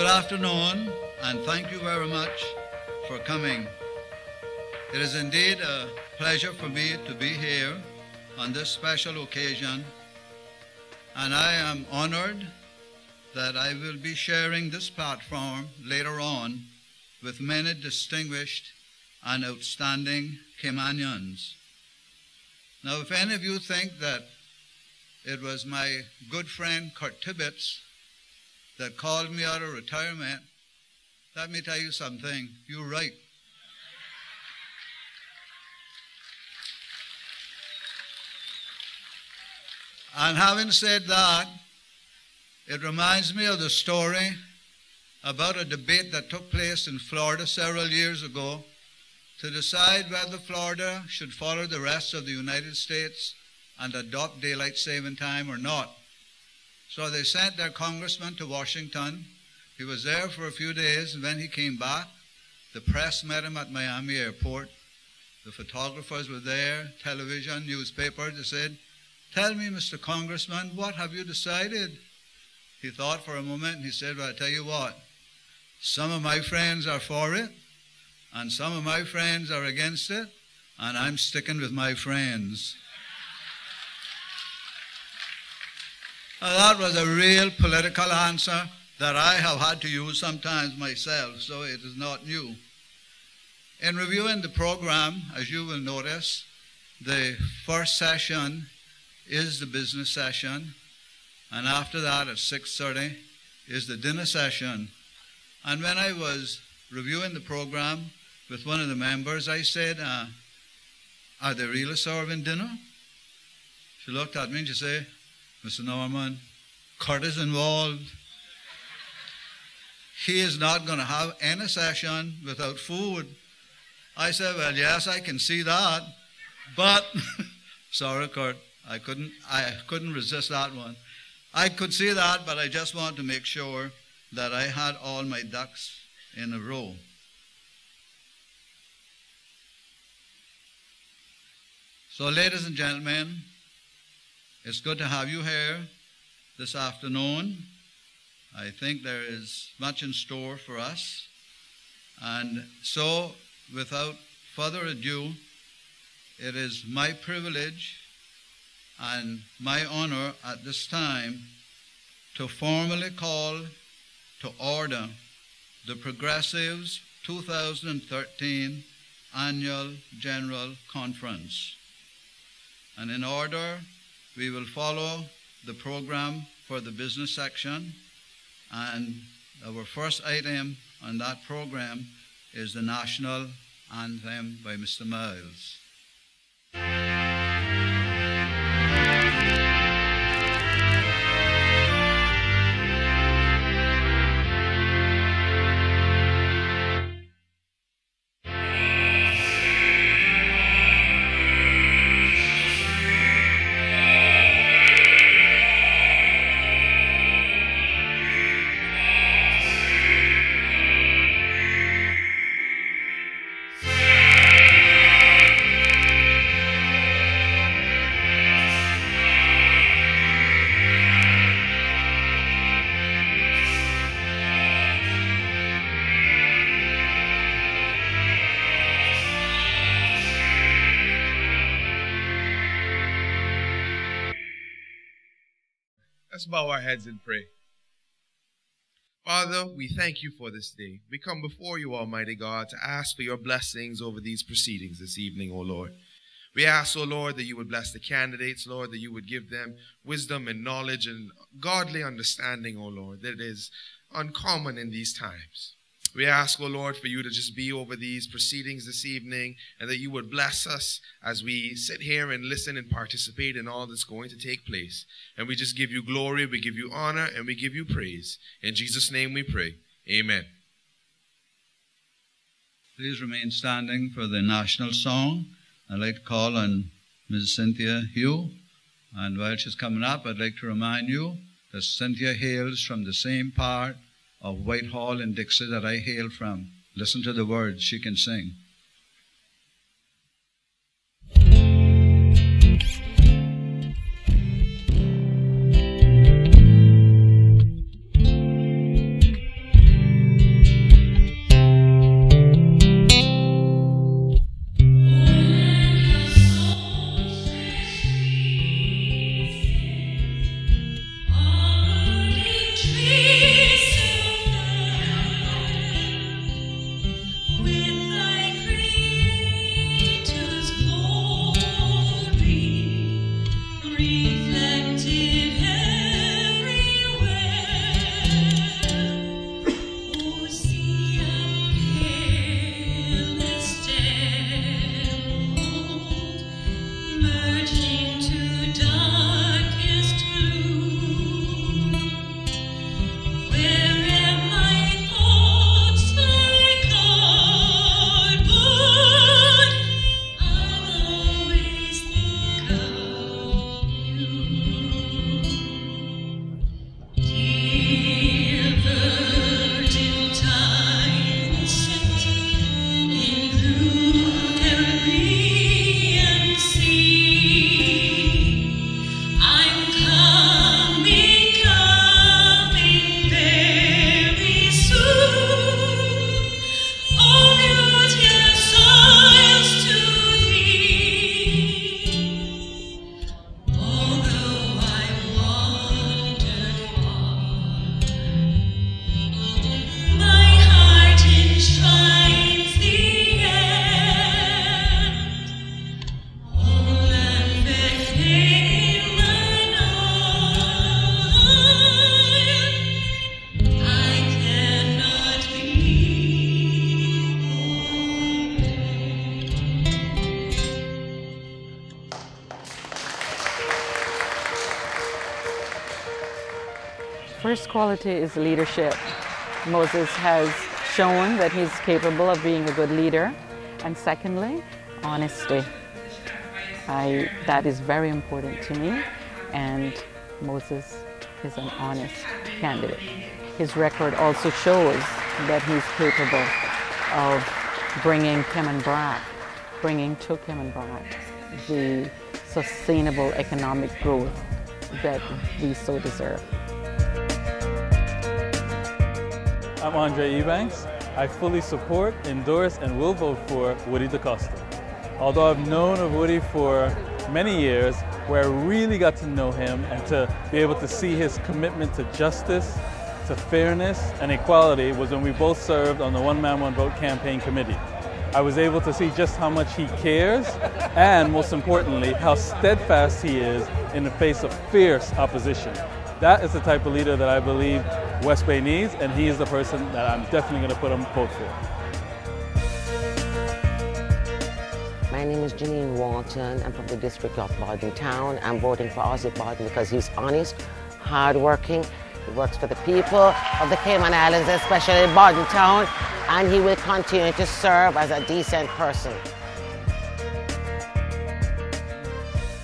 Good afternoon, and thank you very much for coming. It is indeed a pleasure for me to be here on this special occasion, and I am honored that I will be sharing this platform later on with many distinguished and outstanding Caymanians. Now, if any of you think that it was my good friend Kurt Tibbetts that called me out of retirement, let me tell you something, you're right. And having said that, it reminds me of the story about a debate that took place in Florida several years ago to decide whether Florida should follow the rest of the United States and adopt daylight saving time or not. So they sent their congressman to Washington. He was there for a few days, and when he came back, the press met him at Miami airport. The photographers were there, television, newspapers. They said, "Tell me, Mr. Congressman, what have you decided?" He thought for a moment, and he said, "Well, I tell you what, some of my friends are for it, and some of my friends are against it, and I'm sticking with my friends." That was a real political answer that I have had to use sometimes myself, so it is not new. In reviewing the program, as you will notice, the first session is the business session, and after that at 6:30 is the dinner session. And when I was reviewing the program with one of the members, I said, "Are they really serving dinner?" She looked at me and she said, "Mr. Norman, Kurt is involved. He is not going to have any session without food." I said, "Well, yes, I can see that, but," sorry, Kurt, I couldn't resist that one. I could see that, but I just wanted to make sure that I had all my ducks in a row. So, ladies and gentlemen, it's good to have you here this afternoon. I think there is much in store for us. And so, without further ado, it is my privilege and my honor at this time to formally call to order the Progressives 2013 Annual General Conference. And in order, we will follow the program for the business section, and our first item on that program is the National Anthem by Mr. Miles. Let's bow our heads and pray. Father, we thank you for this day. We come before you, Almighty God, to ask for your blessings over these proceedings this evening, O Lord. We ask, O Lord, that you would bless the candidates, Lord, that you would give them wisdom and knowledge and godly understanding, O Lord, that is uncommon in these times. We ask, O Lord, for you to just be over these proceedings this evening, and that you would bless us as we sit here and listen and participate in all that's going to take place. And we just give you glory, we give you honor, and we give you praise. In Jesus' name we pray. Amen. Please remain standing for the national song. I'd like to call on Ms. Cynthia Hugh. And while she's coming up, I'd like to remind you that Cynthia hails from the same part of Whitehall and Dixie that I hail from. Listen to the words she can sing. first quality is leadership. Moses has shown that he's capable of being a good leader. And secondly, honesty. That is very important to me, and Moses is an honest candidate. His record also shows that he's capable of bringing to Kemenbrock the sustainable economic growth that we so deserve. I'm Andre Ebanks. I fully support, endorse, and will vote for Woody DaCosta. Although I've known of Woody for many years, where I really got to know him and to be able to see his commitment to justice, to fairness, and equality was when we both served on the One Man, One Vote campaign committee. I was able to see just how much he cares and, most importantly, how steadfast he is in the face of fierce opposition. That is the type of leader that I believe West Bay needs, and he is the person that I'm definitely going to put a vote for. My name is Janine Walton. I'm from the district of Bordentown. I'm voting for Ozzie Borden because he's honest, hardworking. He works for the people of the Cayman Islands, especially Bordentown, and he will continue to serve as a decent person.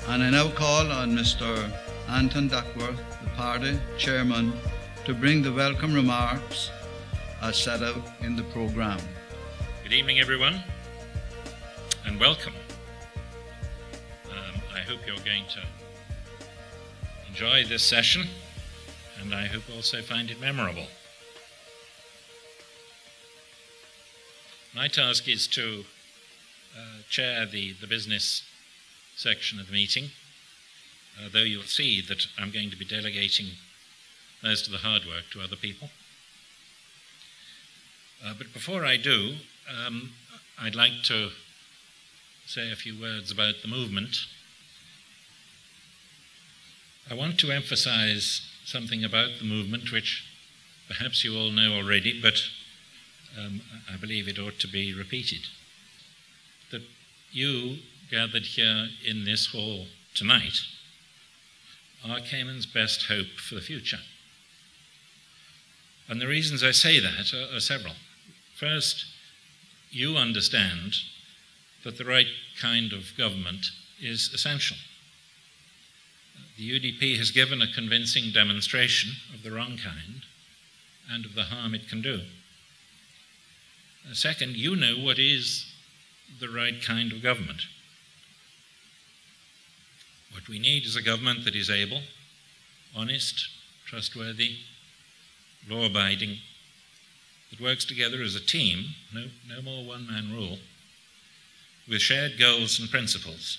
And I now call on Mr. Anton Duckworth, the party chairman, to bring the welcome remarks as set out in the programme. Good evening, everyone, and welcome. I hope you're going to enjoy this session, and I hope also find it memorable. My task is to chair the business section of the meeting, though you'll see that I'm going to be delegating most of the hard work to other people. But before I do, I'd like to say a few words about the movement. I want to emphasize something about the movement which perhaps you all know already, but I believe it ought to be repeated. That you gathered here in this hall tonight are Cayman's best hope for the future. And the reasons I say that are several. First, you understand that the right kind of government is essential. The UDP has given a convincing demonstration of the wrong kind and of the harm it can do. Second, you know what is the right kind of government. What we need is a government that is able, honest, trustworthy, law-abiding, that works together as a team, no more one-man rule, with shared goals and principles,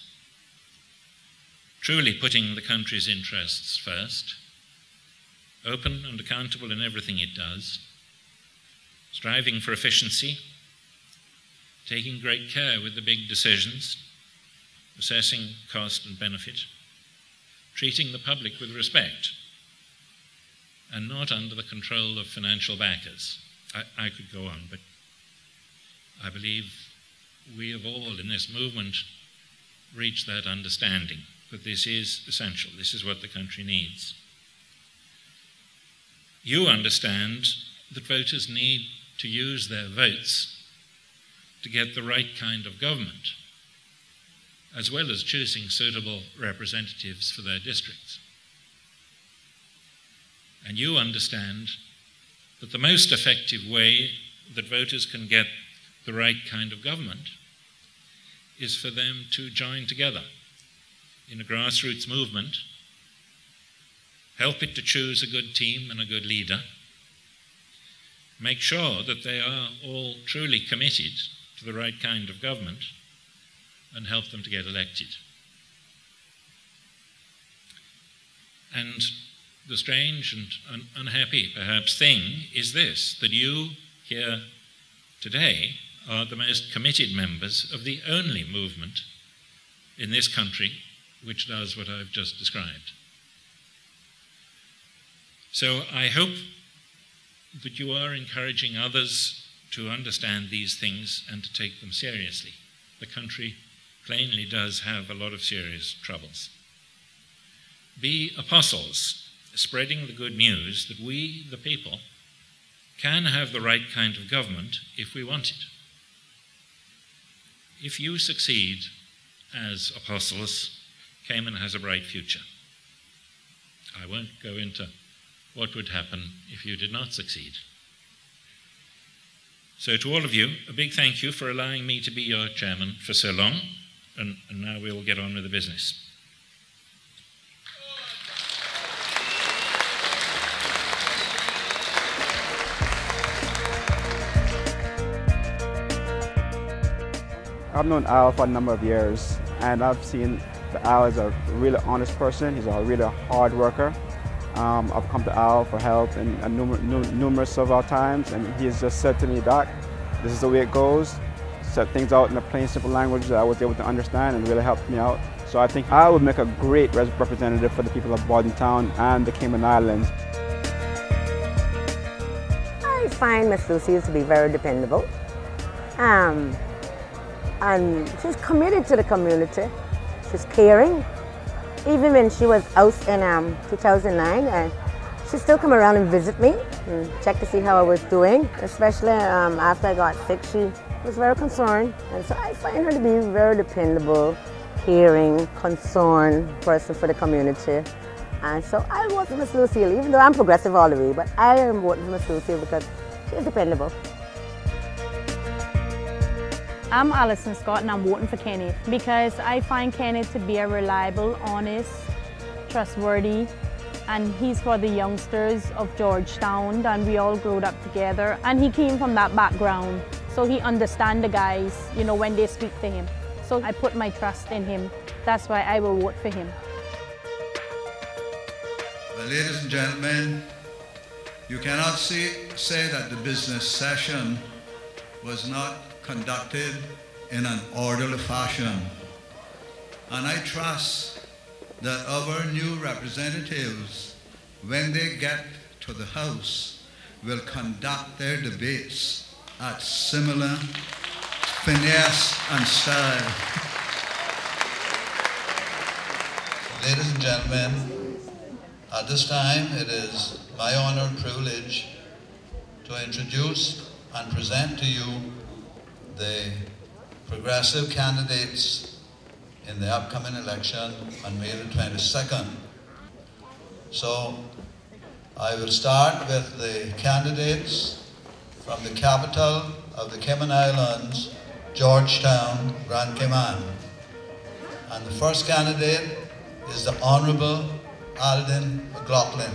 truly putting the country's interests first, open and accountable in everything it does, striving for efficiency, taking great care with the big decisions, assessing cost and benefit, treating the public with respect, and not under the control of financial backers. I could go on, but I believe we have all in this movement reached that understanding that this is essential. This is what the country needs. You understand that voters need to use their votes to get the right kind of government, as well as choosing suitable representatives for their districts. And you understand that the most effective way that voters can get the right kind of government is for them to join together in a grassroots movement, help it to choose a good team and a good leader, make sure that they are all truly committed to the right kind of government, and help them to get elected. And the strange and unhappy, perhaps, thing is this, that you here today are the most committed members of the only movement in this country which does what I've just described. So I hope that you are encouraging others to understand these things and to take them seriously. The country plainly does have a lot of serious troubles. Be apostles spreading the good news that we, the people, can have the right kind of government if we want it. If you succeed as apostles, Cayman has a bright future. I won't go into what would happen if you did not succeed. So to all of you, a big thank you for allowing me to be your chairman for so long, and now we will get on with the business. I've known Al for a number of years, and I've seen that Al is a really honest person. He's a really hard worker. I've come to Al for help in numerous of our times, and he has just said to me, "Doc, this is the way it goes." Set things out in a plain, simple language that I was able to understand, and really helped me out. So I think Al would make a great representative for the people of Bordentown and the Cayman Islands. I find Miss Lucille to be very dependable. And she's committed to the community. She's caring. Even when she was out in 2009, she still come around and visit me and check to see how I was doing. Especially after I got sick, she was very concerned. And so I find her to be a very dependable, caring, concerned person for the community. And so I vote for Miss Lucille, even though I'm progressive all the way, but I am voting for Miss Lucille because she's dependable. I'm Alison Scott and I'm voting for Kenneth because I find Kenneth to be a reliable, honest, trustworthy, and he's for the youngsters of Georgetown, and we all grew up together, and he came from that background, so he understands the guys, you know, when they speak to him. So I put my trust in him. That's why I will vote for him. Well, ladies and gentlemen, you cannot say that the business session was not conducted in an orderly fashion. And I trust that our new representatives, when they get to the House, will conduct their debates at similar finesse and style. Ladies and gentlemen, at this time it is my honor and privilege to introduce and present to you the progressive candidates in the upcoming election on May the 22nd. So I will start with the candidates from the capital of the Cayman Islands, Georgetown, Grand Cayman. And the first candidate is the Honorable Alden McLaughlin.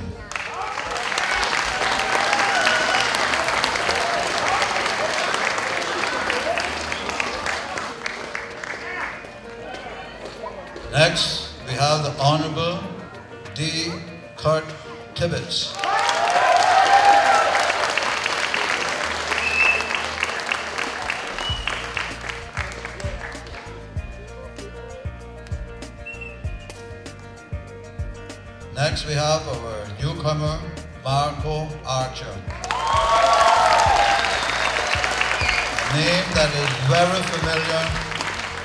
Next, we have the Honorable D. Kurt Tibbetts. Next, we have our newcomer, Marco Archer. A name that is very familiar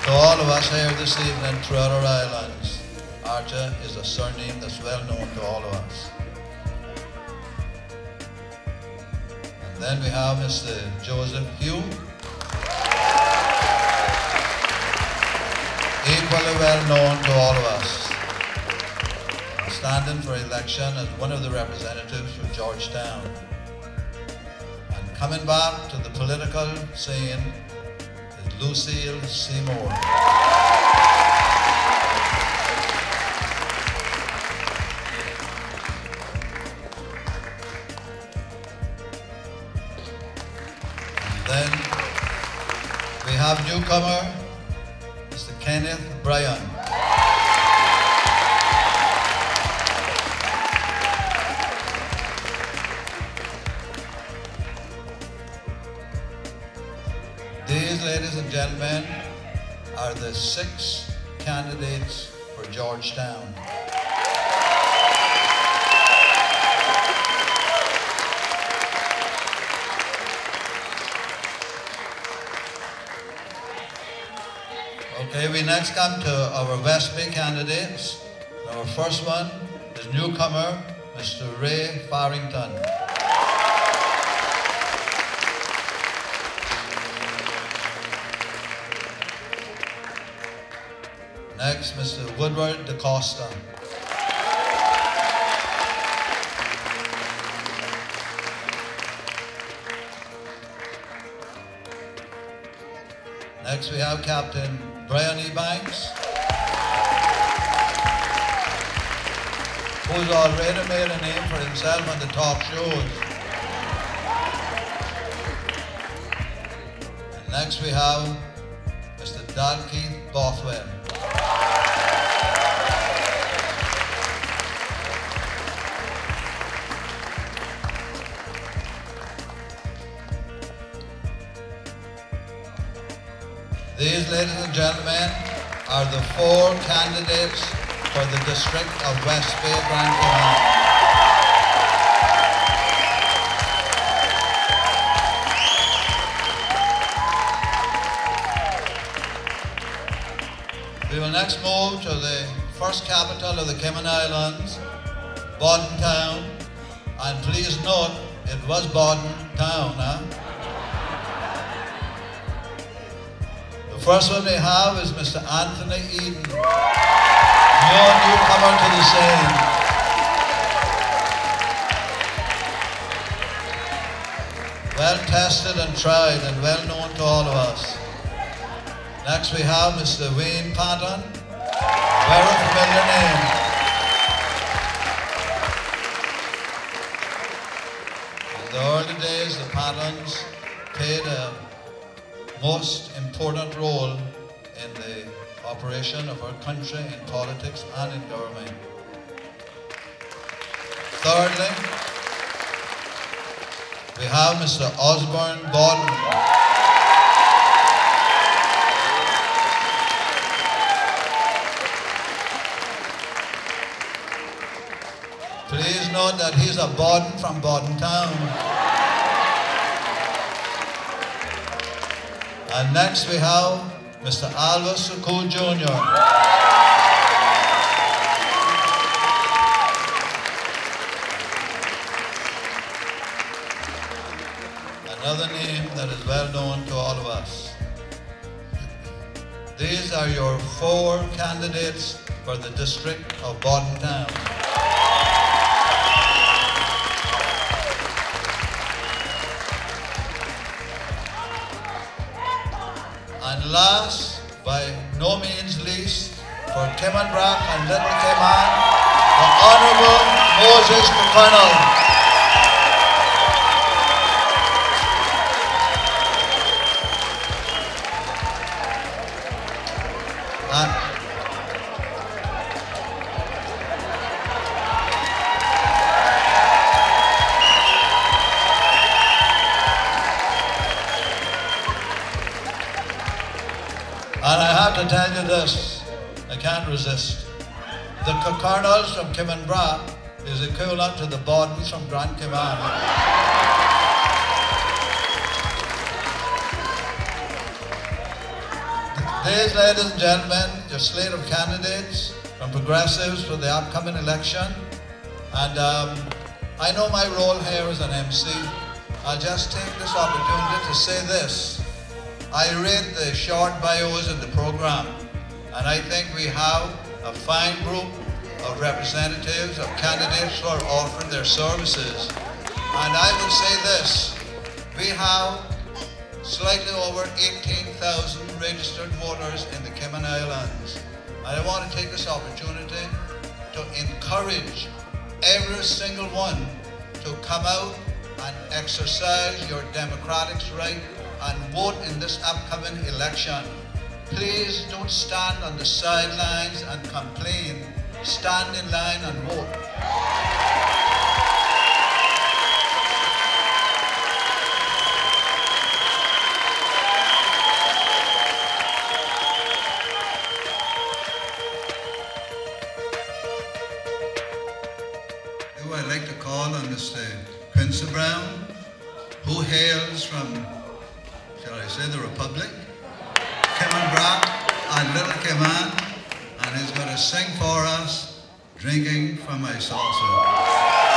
to all of us here this evening throughout our islands. Archer is a surname that's well known to all of us. And then we have Mr. Joseph Hugh, equally well known to all of us, standing for election as one of the representatives for Georgetown. And coming back to the political scene, Lucille Seymour. And then we have newcomer, Mr. Kenneth Bryan. These, ladies and gentlemen, are the 6 candidates for Georgetown. Okay, we next come to our West Bay candidates. Our first one is newcomer Mr. Ray Farrington. Next, Mr. Woodward DaCosta. Next, we have Captain Brian Ebanks, who's already made a name for himself on the talk shows. And next, we have Mr. Dalkeith Bothwell. These, ladies and gentlemen, are the 4 candidates for the District of West Bay Grand Cayman. We will next move to the first capital of the Cayman Islands, Bodden Town. And please note, it was Bodden Town, huh? The first one we have is Mr. Anthony Eden, new newcomer to the scene. Well tested and tried and well known to all of us. Next we have Mr. Wayne Patton, very familiar name. In the early days, the Pattons played a most important role in the operation of our country in politics and in government. Thirdly, we have Mr. Osborne Bodden. Please note that he's a Bodden from Bodden Town. And next we have Mr. Alva Suku Jr. Another name that is well known to all of us. These are your 4 candidates for the District of Bodden Town. And last, by no means least, for Cayman Brac and Little Cayman, the Honourable Moses McConnell. And I have to tell you this, I can't resist. The Colonels from Cayman Brac is equivalent to the Boddens from Grand Cayman. These, ladies and gentlemen, your slate of candidates from Progressives for the upcoming election. And I know my role here as an MC. I'll just take this opportunity to say this. I read the short bios in the program, and I think we have a fine group of representatives of candidates who are offering their services. And I would say this, we have slightly over 18,000 registered voters in the Cayman Islands. And I want to take this opportunity to encourage every single one to come out and exercise your democratic right and vote in this upcoming election. Please don't stand on the sidelines and complain. Stand in line and vote. Who I'd like to call on Mr. Quincy Brown, who hails from, shall I say, the Republic, Cayman Brac and Little Cayman, and he's going to sing for us, Drinking from My Saucer.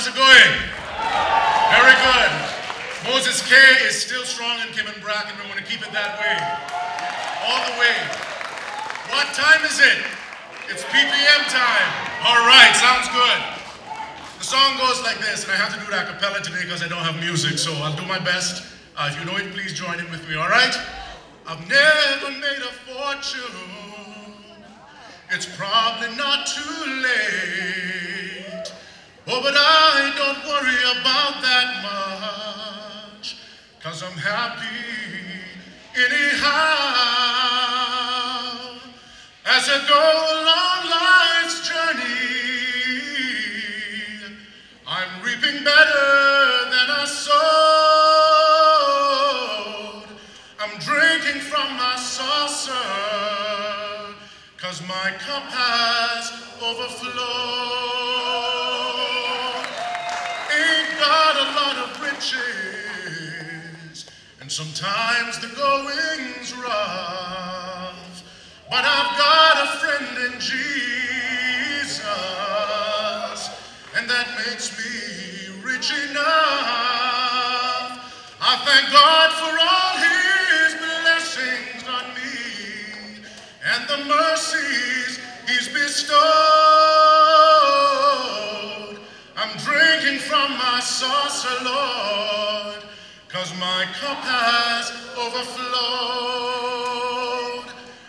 How's it going? Very good. Moses K is still strong in Kim and Bracken. We want to keep it that way. All the way. What time is it? It's PPM time. All right, sounds good. The song goes like this, and I have to do it a cappella today because I don't have music, so I'll do my best. If you know it, please join in with me, all right? I've never made a fortune. It's probably not too late. Oh, but I don't worry about that much, 'cause I'm happy anyhow. As I go along life's journey, I'm reaping better than I sowed. I'm drinking from my saucer, 'cause my cup has overflowed. Ain't got a lot of riches, and sometimes the going's rough, but I've got a friend in Jesus, and that makes me rich enough. I thank God for all his blessings on me and the mercies he's bestowed. I'm drinking from my saucer, Lord, 'cause my cup has overflowed.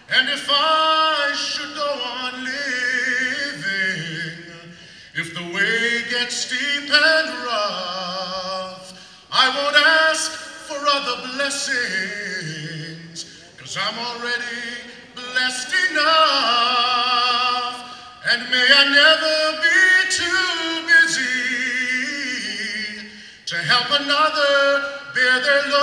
And if I should go on living, if the way gets steep and rough, I won't ask for other blessings, 'cause I'm already blessed enough. And may I never be too busy to help another bear their load.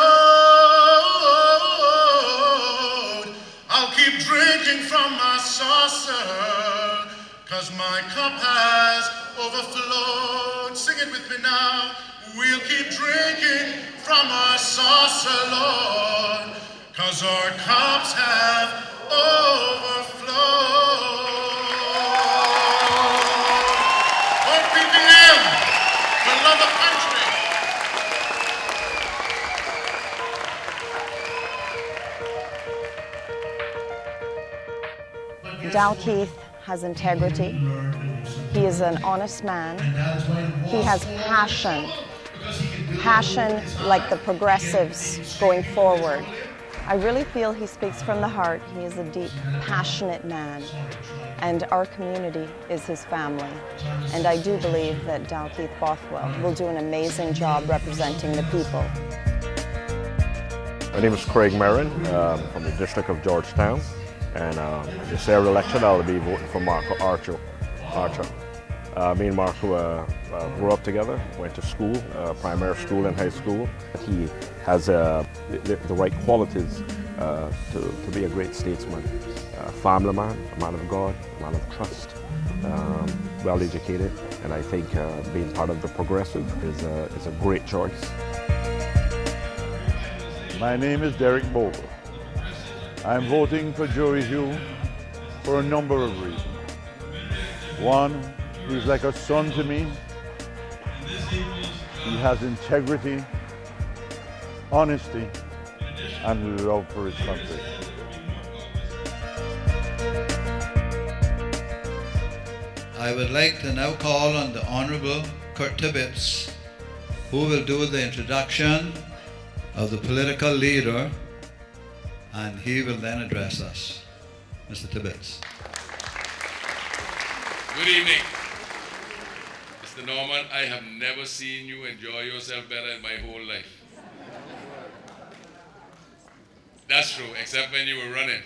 I'll keep drinking from my saucer, 'cause my cup has overflowed. Sing it with me now. We'll keep drinking from our saucer, Lord, 'cause our cups have overflowed. Oh, PPM, we love the country. Dalkeith has integrity. He is an honest man. He has passion. Passion like the progressives going forward. I really feel he speaks from the heart. He is a deep, passionate man. And our community is his family. And I do believe that Dalkeith Bothwell will do an amazing job representing the people. My name is Craig Merrin from the District of Georgetown. And this year election, I'll be voting for Marco Archer. Me and Marco grew up together, went to school, primary school and high school. He has the right qualities to be a great statesman. Family man, a man of God, a man of trust, well educated, and I think being part of the Progressive is a great choice. My name is Derek Bogle. I'm voting for Joey Hugh for a number of reasons. One, he's like a son to me. He has integrity, honesty, and love for his country. I would like to now call on the Honourable Kurt Tibbetts, who will do the introduction of the political leader, and he will then address us. Mr. Tibbetts. Good evening. Mr. Norman, I have never seen you enjoy yourself better in my whole life. That's true, except when you were running.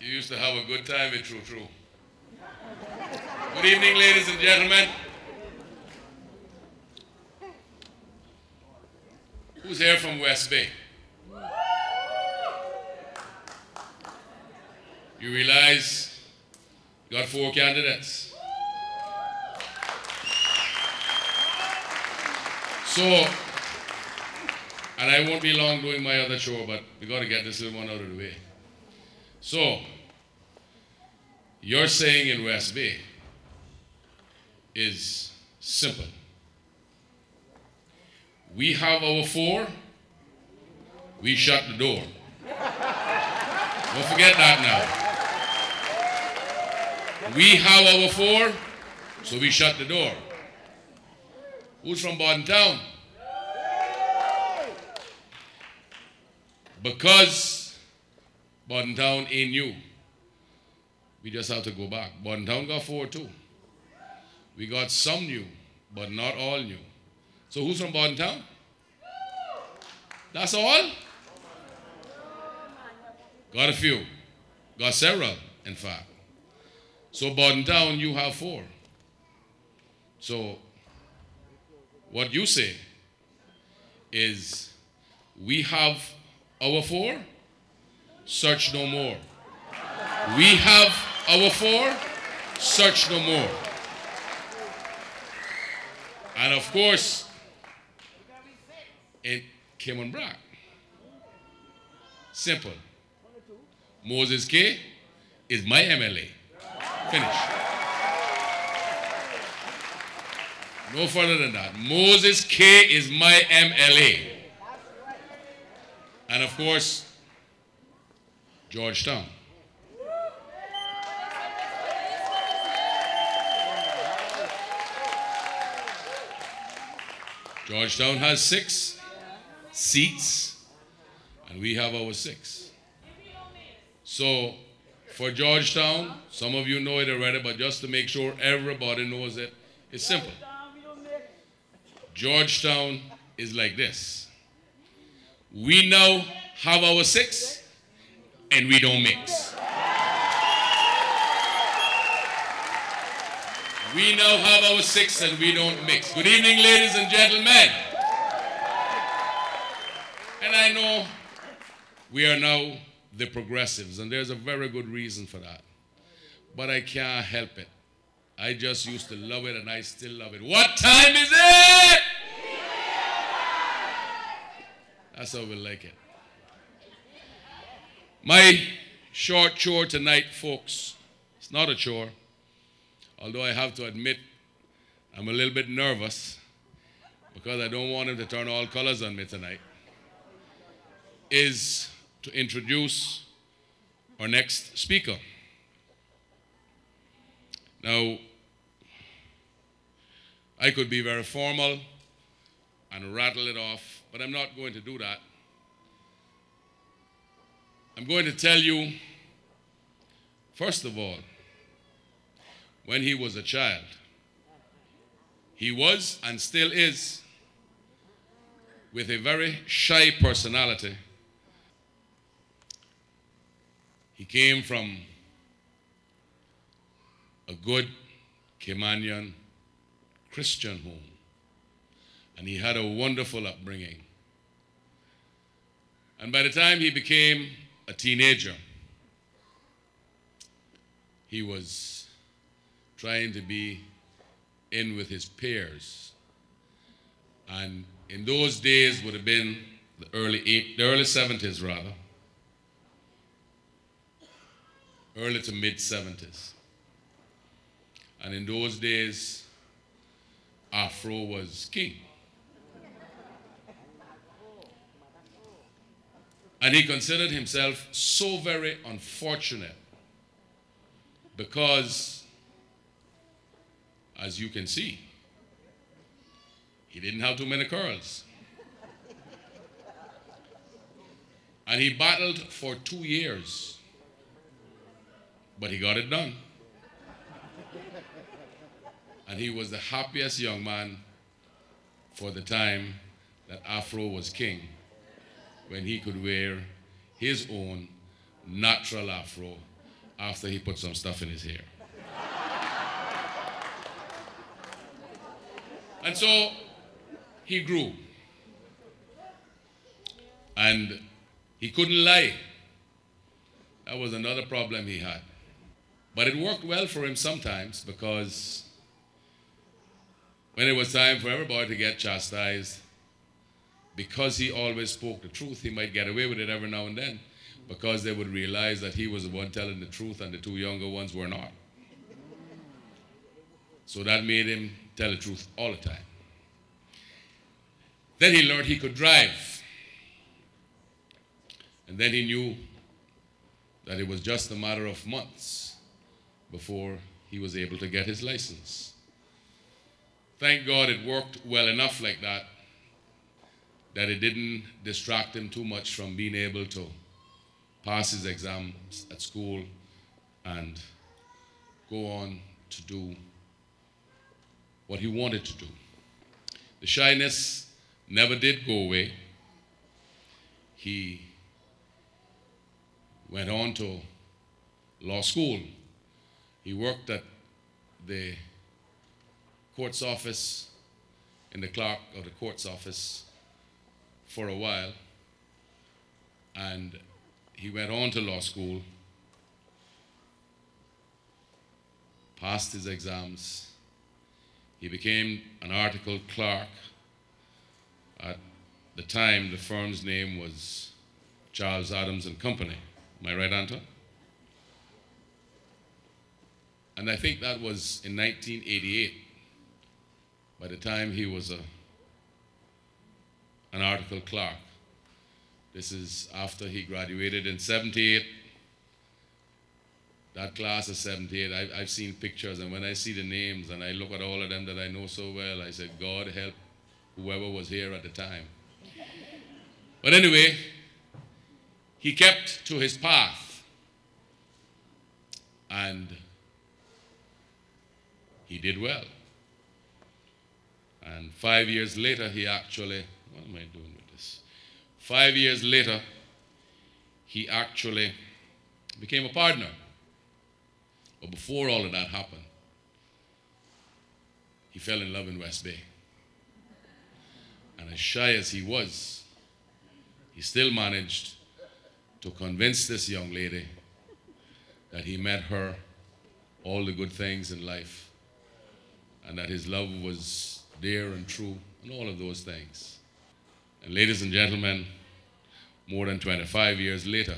You used to have a good time with True. Good evening, ladies and gentlemen. Who's here from West Bay? You realize you got 4 candidates. So, and I won't be long doing my other show, but we got to get this little one out of the way. So, you're saying in West Bay, is simple. We have our 4, we shut the door. Don't forget that now. We have our 4, so we shut the door. Who's from Borden Town? Because Borden Town ain't new, we just have to go back. Borden Town got 4 too. We got some new, but not all new. So who's from Borden Town? That's all? Got a few. Got several, in fact. So Borden Town, you have 4. So what you say is, we have our 4, search no more. We have our 4, search no more. And of course, in Cayman Brac, simple. Moses K is my MLA. Finish. No further than that. Moses K is my MLA. And of course, Georgetown. Georgetown has 6 seats, and we have our 6. So, for Georgetown, some of you know it already, but just to make sure everybody knows it, it's simple. Georgetown is like this. We now have our 6, and we don't mix. We now have our 6 and we don't mix. Good evening, ladies and gentlemen. And I know we are now the progressives, and there's a very good reason for that. But I can't help it. I just used to love it, and I still love it. What time is it? That's how we like it. My short chore tonight, folks, it's not a chore. Although I have to admit, I'm a little bit nervous because I don't want him to turn all colors on me tonight, is to introduce our next speaker. Now, I could be very formal and rattle it off, but I'm not going to do that. I'm going to tell you, first of all, when he was a child, he was and still is with a very shy personality. He came from a good Caymanian Christian home, and he had a wonderful upbringing. And by the time he became a teenager, he was trying to be in with his peers. And in those days would have been the early 70s rather, early to mid 70s. And in those days, Afro was king. And he considered himself so very unfortunate because, as you can see, he didn't have too many curls. And he battled for 2 years, but he got it done. And he was the happiest young man for the time that Afro was king, when he could wear his own natural Afro after he put some stuff in his hair. And so he grew. And he couldn't lie. That was another problem he had. But it worked well for him sometimes, because when it was time for everybody to get chastised, because he always spoke the truth, he might get away with it every now and then, because they would realize that he was the one telling the truth and the 2 younger ones were not. So that made him tell the truth all the time. Then he learned he could drive. And then he knew that it was just a matter of months before he was able to get his license. Thank God it worked well enough like that, that it didn't distract him too much from being able to pass his exams at school and go on to do what he wanted to do. The shyness never did go away. He went on to law school. He worked at the court's office, in the clerk of the court's office for a while, and he went on to law school, passed his exams. He became an article clerk. At the time, the firm's name was Charles Adams and Company. Am I right, Anton? And I think that was in 1988. By the time he was an article clerk. This is after he graduated in 78. That class of 78, I've seen pictures, and when I see the names and I look at all of them that I know so well, I said, God help whoever was here at the time. But anyway, he kept to his path, and he did well. And 5 years later, he actually, what am I doing with this? 5 years later, he actually became a partner. But before all of that happened, he fell in love in West Bay. And as shy as he was, he still managed to convince this young lady that he met her all the good things in life, and that his love was dear and true, and all of those things. And ladies and gentlemen, more than 25 years later,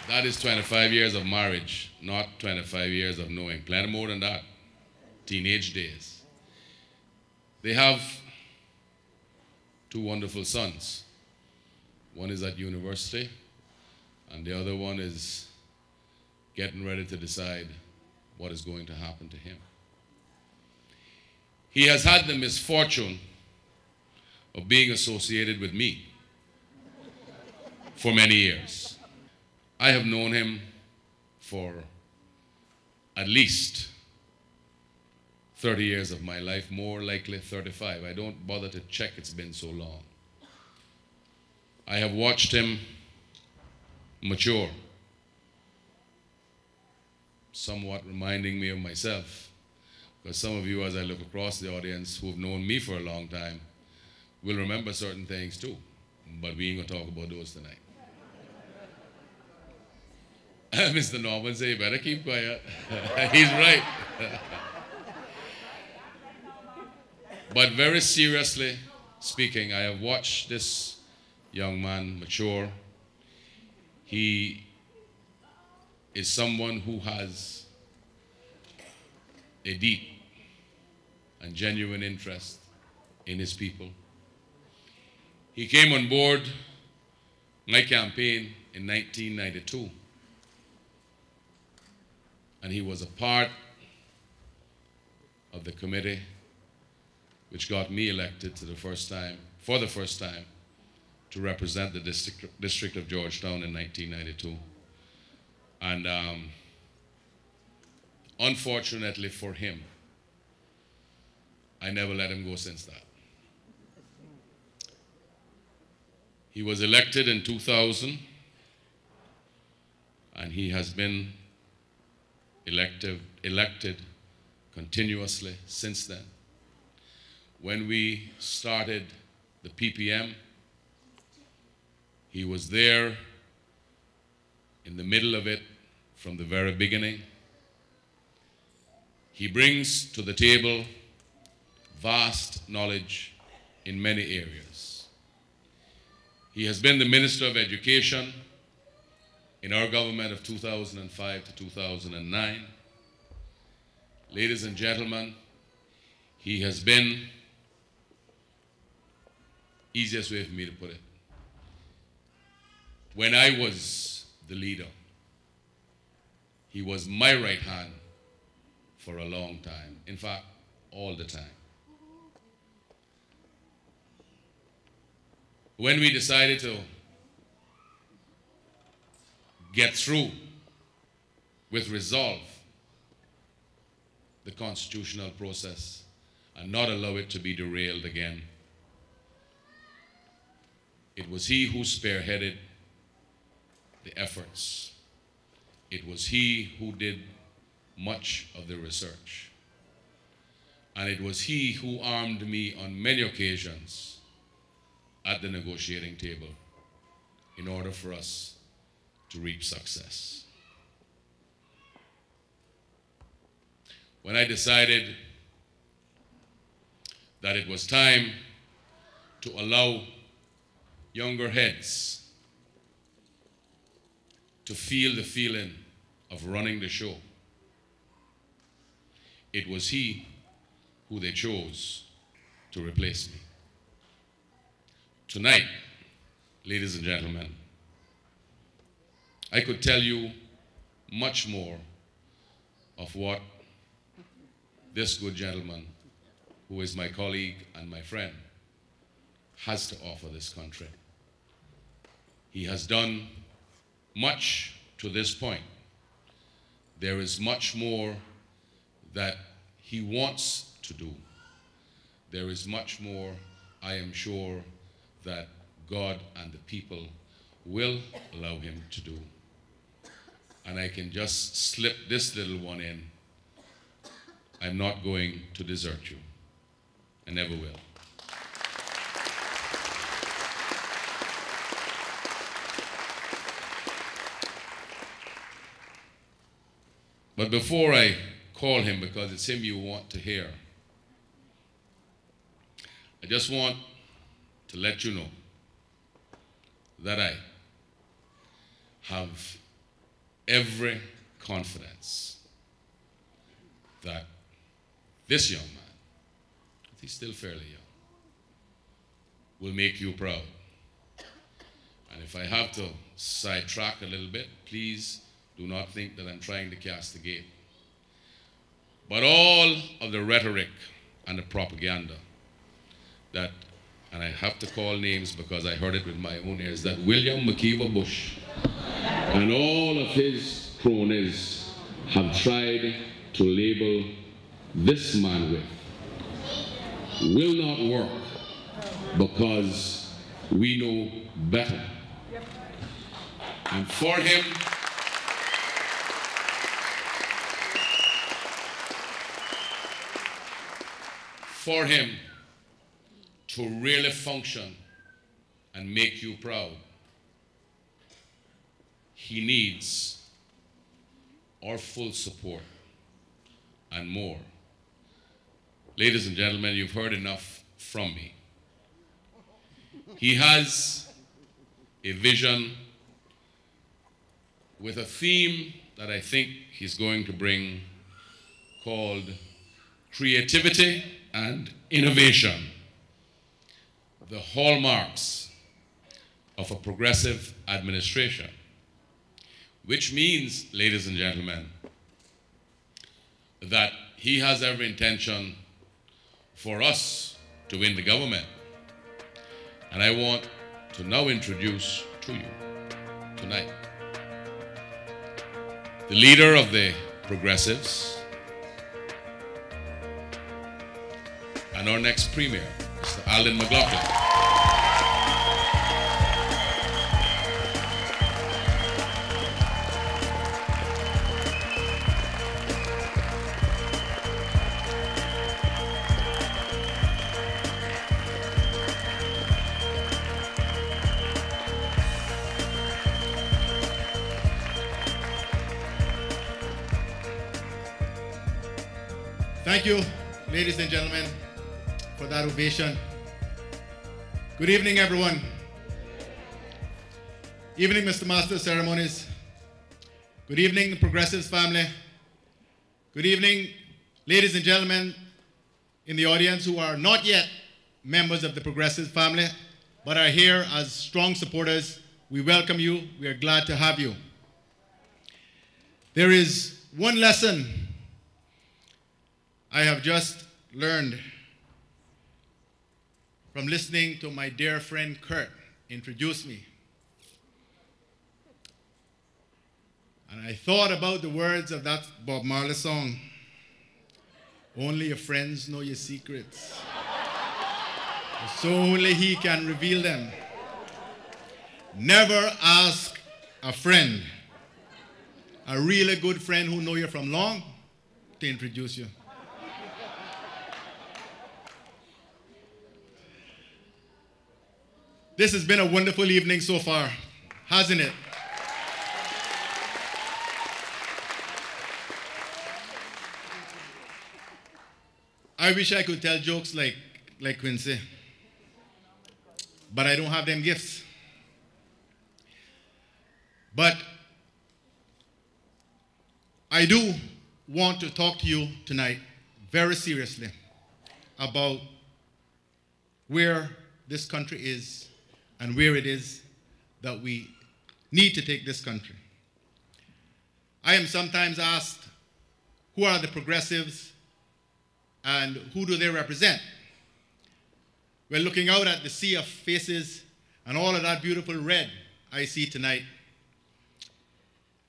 that is 25 years of marriage, not 25 years of knowing. Plenty more than that. Teenage days. They have two wonderful sons. One is at university, and the other one is getting ready to decide what is going to happen to him. He has had the misfortune of being associated with me for many years. I have known him for at least 30 years of my life, more likely 35. I don't bother to check, it's been so long. I have watched him mature, somewhat reminding me of myself, because some of you, as I look across the audience who have known me for a long time, will remember certain things too, but we ain't going to talk about those tonight. Mr. Norman said, you better keep quiet. He's right. But very seriously speaking, I have watched this young man mature. He is someone who has a deep and genuine interest in his people. He came on board my campaign in 1992, and he was a part of the committee which got me elected for the first time, to represent the District of Georgetown in 1992. And unfortunately for him, I never let him go since that. He was elected in 2000, and he has been elected continuously since then. When we started the PPM, he was there in the middle of it from the very beginning. He brings to the table vast knowledge in many areas. He has been the Minister of Education in our government of 2005 to 2009. Ladies and gentlemen, he has been, easiest way for me to put it, when I was the leader, he was my right hand for a long time. In fact, all the time. When we decided to get through with resolve the constitutional process and not allow it to be derailed again, it was he who spearheaded the efforts. It was he who did much of the research. And it was he who armed me on many occasions at the negotiating table in order for us to reap success. When I decided that it was time to allow younger heads to feel the feeling of running the show, it was he who they chose to replace me. Tonight, ladies and gentlemen, I could tell you much more of what this good gentleman, who is my colleague and my friend, has to offer this country. He has done much to this point. There is much more that he wants to do. There is much more, I am sure, that God and the people will allow him to do. And I can just slip this little one in. I'm not going to desert you. I never will. But before I call him, because it's him you want to hear, I just want to let you know that I have every confidence that this young man, he's still fairly young, will make you proud. And if I have to sidetrack a little bit, please do not think that I'm trying to castigate. But all of the rhetoric and the propaganda that, and I have to call names because I heard it with my own ears, that William McKeever Bush and all of his cronies have tried to label this man with, will not work because we know better. And for him to really function and make you proud, he needs our full support and more. Ladies and gentlemen, you've heard enough from me. He has a vision with a theme that I think he's going to bring called creativity and innovation, the hallmarks of a progressive administration, which means, ladies and gentlemen, that he has every intention for us to win the government. And I want to now introduce to you tonight the leader of the Progressives and our next premier, Mr. Alden McLaughlin. Thank you, ladies and gentlemen, for that ovation. Good evening, everyone. Evening, Mr. Master of Ceremonies, Good evening, Progressives family. Good evening, ladies and gentlemen in the audience who are not yet members of the Progressives family, but are here as strong supporters. We welcome you. We are glad to have you. There is one lesson I have just learned from listening to my dear friend Kurt introduce me. And I thought about the words of that Bob Marley song, "Only your friends know your secrets, so only he can reveal them. Never ask a friend, a really good friend who know you from long, to introduce you." This has been a wonderful evening so far, hasn't it? I wish I could tell jokes like Quincy, but I don't have them gifts. But I do want to talk to you tonight very seriously about where this country is and where it is that we need to take this country. I am sometimes asked, who are the progressives and who do they represent? Well, looking out at the sea of faces and all of that beautiful red I see tonight,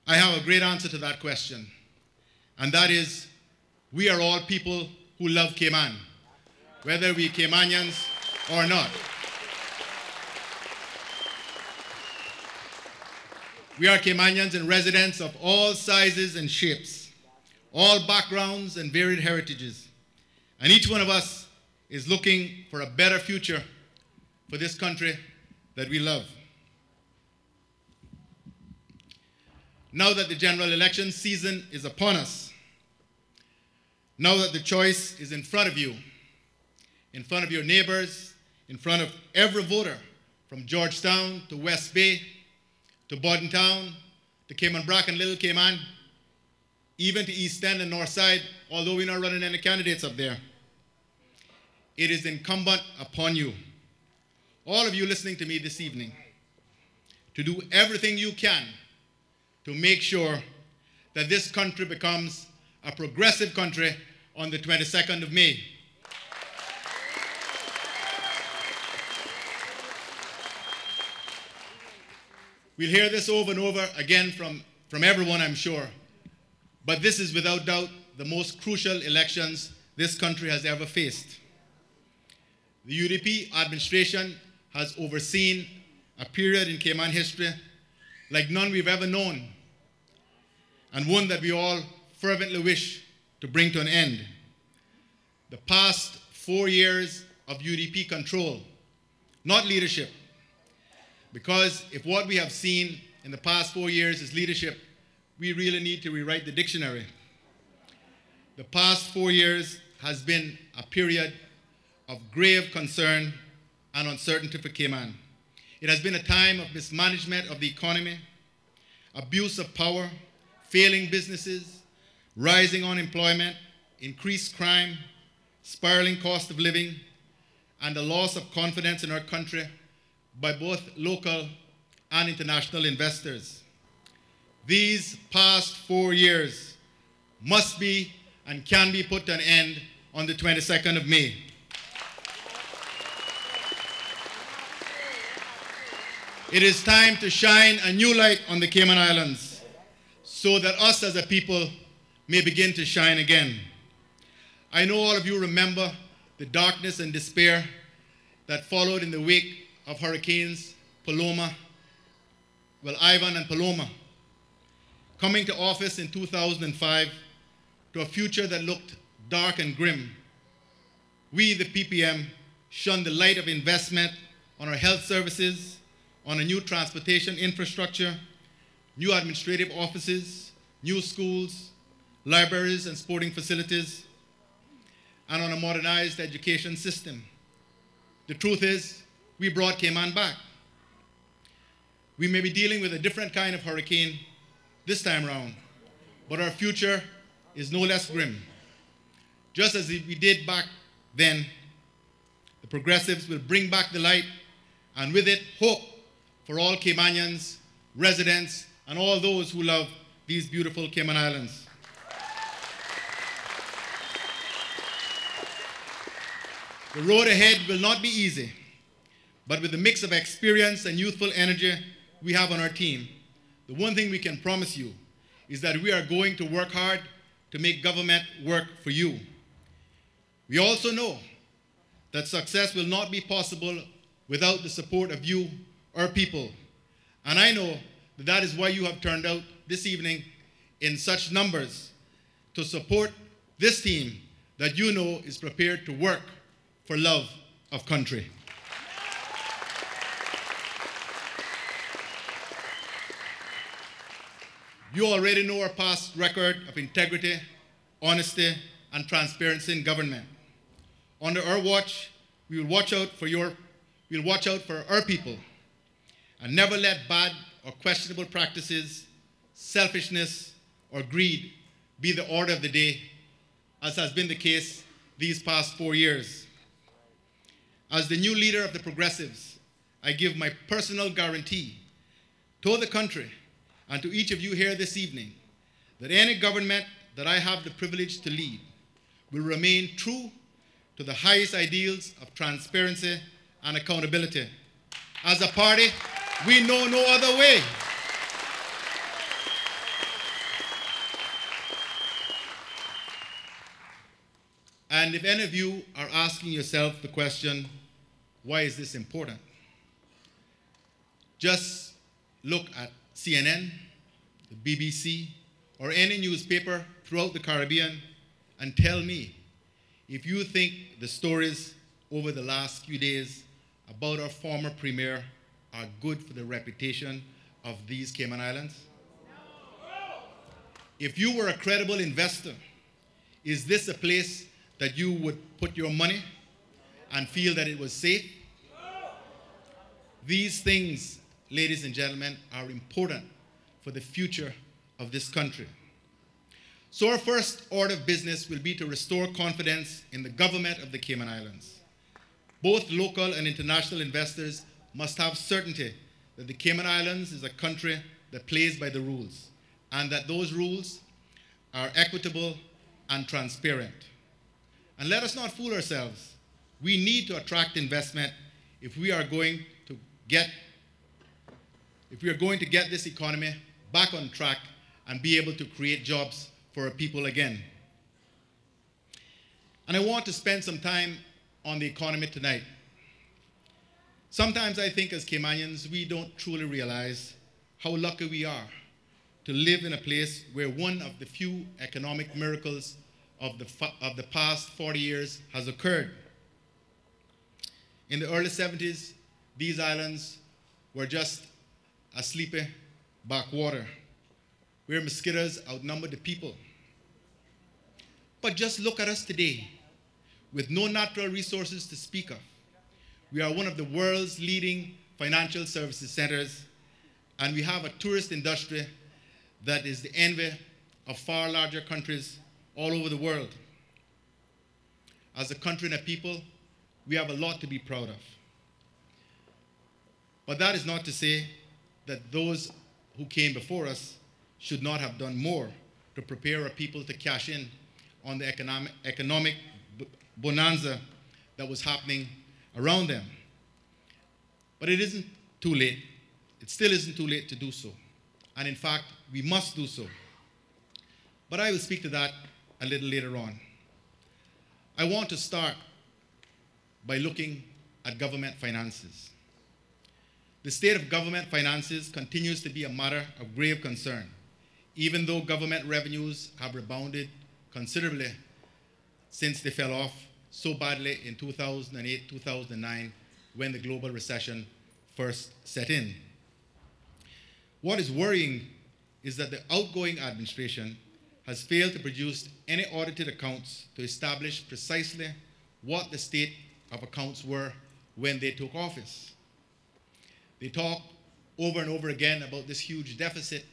I have a great answer to that question. And that is, we are all people who love Cayman, whether we Caymanians or not. We are Caymanians and residents of all sizes and shapes, all backgrounds and varied heritages. And each one of us is looking for a better future for this country that we love. Now that the general election season is upon us, now that the choice is in front of you, in front of your neighbors, in front of every voter, from Georgetown to West Bay, to Bordentown, to Cayman Brac and Little Cayman, even to East End and North Side, although we're not running any candidates up there. It is incumbent upon you, all of you listening to me this evening, to do everything you can to make sure that this country becomes a progressive country on the 22nd of May. We'll hear this over and over again from everyone, I'm sure, but this is without doubt the most crucial elections this country has ever faced. The UDP administration has overseen a period in Cayman history like none we've ever known, and one that we all fervently wish to bring to an end. The past 4 years of UDP control, not leadership, because if what we have seen in the past 4 years is leadership, we really need to rewrite the dictionary. The past 4 years has been a period of grave concern and uncertainty for Cayman. It has been a time of mismanagement of the economy, abuse of power, failing businesses, rising unemployment, increased crime, spiraling cost of living, and the loss of confidence in our country by both local and international investors. These past 4 years must be and can be put to an end on the 22nd of May. It is time to shine a new light on the Cayman Islands so that us as a people may begin to shine again. I know all of you remember the darkness and despair that followed in the wake of Hurricanes Ivan and Paloma, coming to office in 2005 to a future that looked dark and grim. We, the PPM, shunned the light of investment on our health services, on a new transportation infrastructure, new administrative offices, new schools, libraries and sporting facilities, and on a modernized education system. The truth is, we brought Cayman back. We may be dealing with a different kind of hurricane, this time around, but our future is no less grim. Just as we did back then, the progressives will bring back the light, and with it, hope for all Caymanians, residents, and all those who love these beautiful Cayman Islands. The road ahead will not be easy, but with the mix of experience and youthful energy we have on our team, the one thing we can promise you is that we are going to work hard to make government work for you. We also know that success will not be possible without the support of you, our people. And I know that that is why you have turned out this evening in such numbers to support this team that you know is prepared to work for love of country. You already know our past record of integrity, honesty, and transparency in government. Under our watch, we will watch out for our people and never let bad or questionable practices, selfishness, or greed be the order of the day, as has been the case these past 4 years. As the new leader of the Progressives, I give my personal guarantee to the country and to each of you here this evening that any government that I have the privilege to lead will remain true to the highest ideals of transparency and accountability. As a party, we know no other way. And if any of you are asking yourself the question, why is this important? Just look at CNN, the BBC, or any newspaper throughout the Caribbean and tell me if you think the stories over the last few days about our former premier are good for the reputation of these Cayman Islands. If you were a credible investor, is this a place that you would put your money and feel that it was safe? These things, ladies and gentlemen, are important for the future of this country. So our first order of business will be to restore confidence in the government of the Cayman Islands. Both local and international investors must have certainty that the Cayman Islands is a country that plays by the rules, and that those rules are equitable and transparent. And let us not fool ourselves. We need to attract investment if we are going to get this economy back on track and be able to create jobs for our people again. And I want to spend some time on the economy tonight. Sometimes I think as Caymanians, we don't truly realize how lucky we are to live in a place where one of the few economic miracles of the past 40 years has occurred. In the early 70s, these islands were just a sleepy backwater where mosquitoes outnumbered the people. But just look at us today. With no natural resources to speak of, we are one of the world's leading financial services centers, and we have a tourist industry that is the envy of far larger countries all over the world. As a country and a people, we have a lot to be proud of. But that is not to say that those who came before us should not have done more to prepare our people to cash in on the economic bonanza that was happening around them. But it isn't too late. It still isn't too late to do so. And in fact, we must do so. But I will speak to that a little later on. I want to start by looking at government finances. The state of government finances continues to be a matter of grave concern, even though government revenues have rebounded considerably since they fell off so badly in 2008, 2009, when the global recession first set in. What is worrying is that the outgoing administration has failed to produce any audited accounts to establish precisely what the state of accounts were when they took office. They talk over and over again about this huge deficit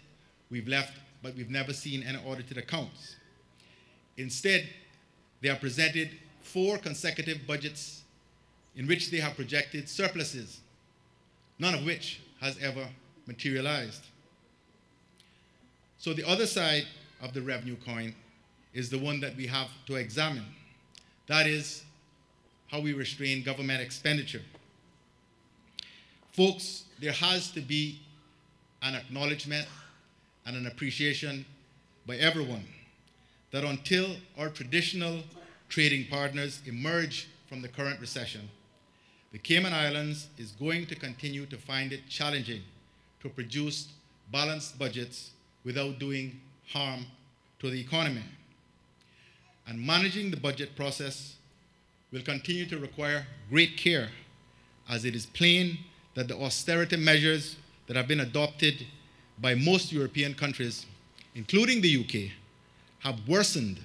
we've left, but we've never seen any audited accounts. Instead, they are presented 4 consecutive budgets in which they have projected surpluses, none of which has ever materialized. So the other side of the revenue coin is the one that we have to examine. That is how we restrain government expenditure. Folks, there has to be an acknowledgement and an appreciation by everyone that until our traditional trading partners emerge from the current recession, the Cayman Islands is going to continue to find it challenging to produce balanced budgets without doing harm to the economy. And managing the budget process will continue to require great care, as it is plain that the austerity measures that have been adopted by most European countries, including the UK, have worsened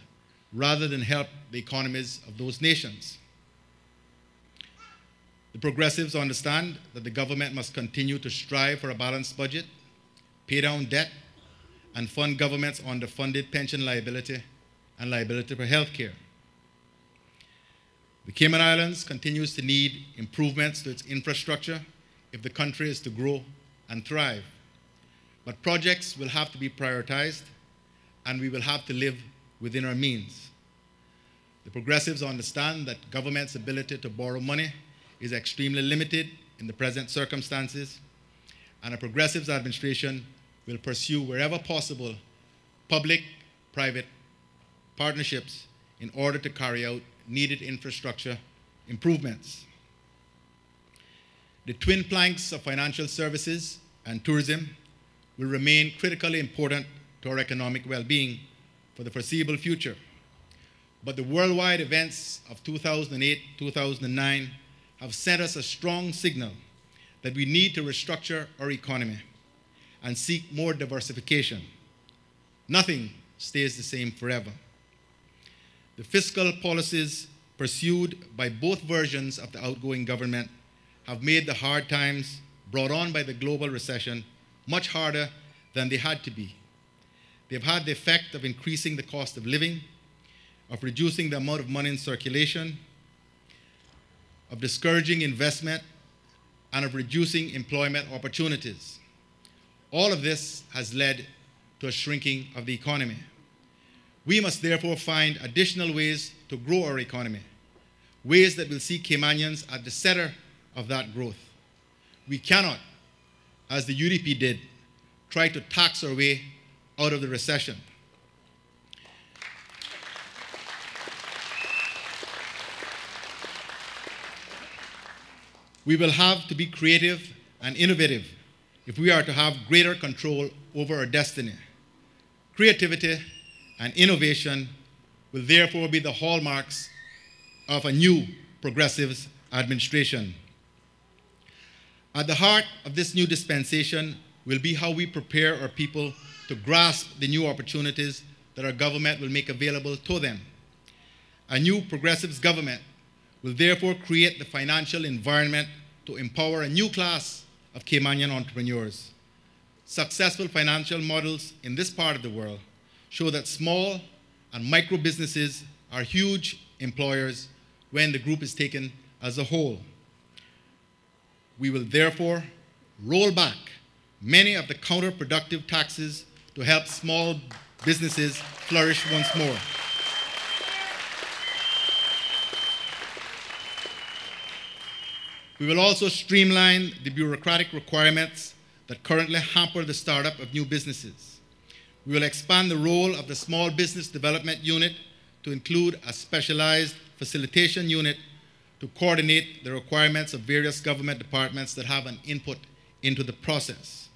rather than helped the economies of those nations. The progressives understand that the government must continue to strive for a balanced budget, pay down debt, and fund government's underfunded pension liability and liability for health care. The Cayman Islands continues to need improvements to its infrastructure if the country is to grow and thrive. But projects will have to be prioritized, and we will have to live within our means. The progressives understand that government's ability to borrow money is extremely limited in the present circumstances, and a progressives administration will pursue wherever possible public-private partnerships in order to carry out needed infrastructure improvements. The twin planks of financial services and tourism will remain critically important to our economic well-being for the foreseeable future. But the worldwide events of 2008-2009 have sent us a strong signal that we need to restructure our economy and seek more diversification. Nothing stays the same forever. The fiscal policies pursued by both versions of the outgoing government have made the hard times brought on by the global recession much harder than they had to be. They've had the effect of increasing the cost of living, of reducing the amount of money in circulation, of discouraging investment, and of reducing employment opportunities. All of this has led to a shrinking of the economy. We must therefore find additional ways to grow our economy, ways that will see Caymanians at the center of that growth. We cannot, as the UDP did, try to tax our way out of the recession. We will have to be creative and innovative if we are to have greater control over our destiny. Creativity and innovation will therefore be the hallmarks of a new progressives administration. At the heart of this new dispensation will be how we prepare our people to grasp the new opportunities that our government will make available to them. A new progressives government will therefore create the financial environment to empower a new class of Caymanian entrepreneurs. Successful financial models in this part of the world show that small and micro businesses are huge employers when the group is taken as a whole. We will therefore roll back many of the counterproductive taxes to help small businesses flourish once more. We will also streamline the bureaucratic requirements that currently hamper the startup of new businesses. We will expand the role of the Small Business Development Unit to include a specialized facilitation unit to coordinate the requirements of various government departments that have an input into the process.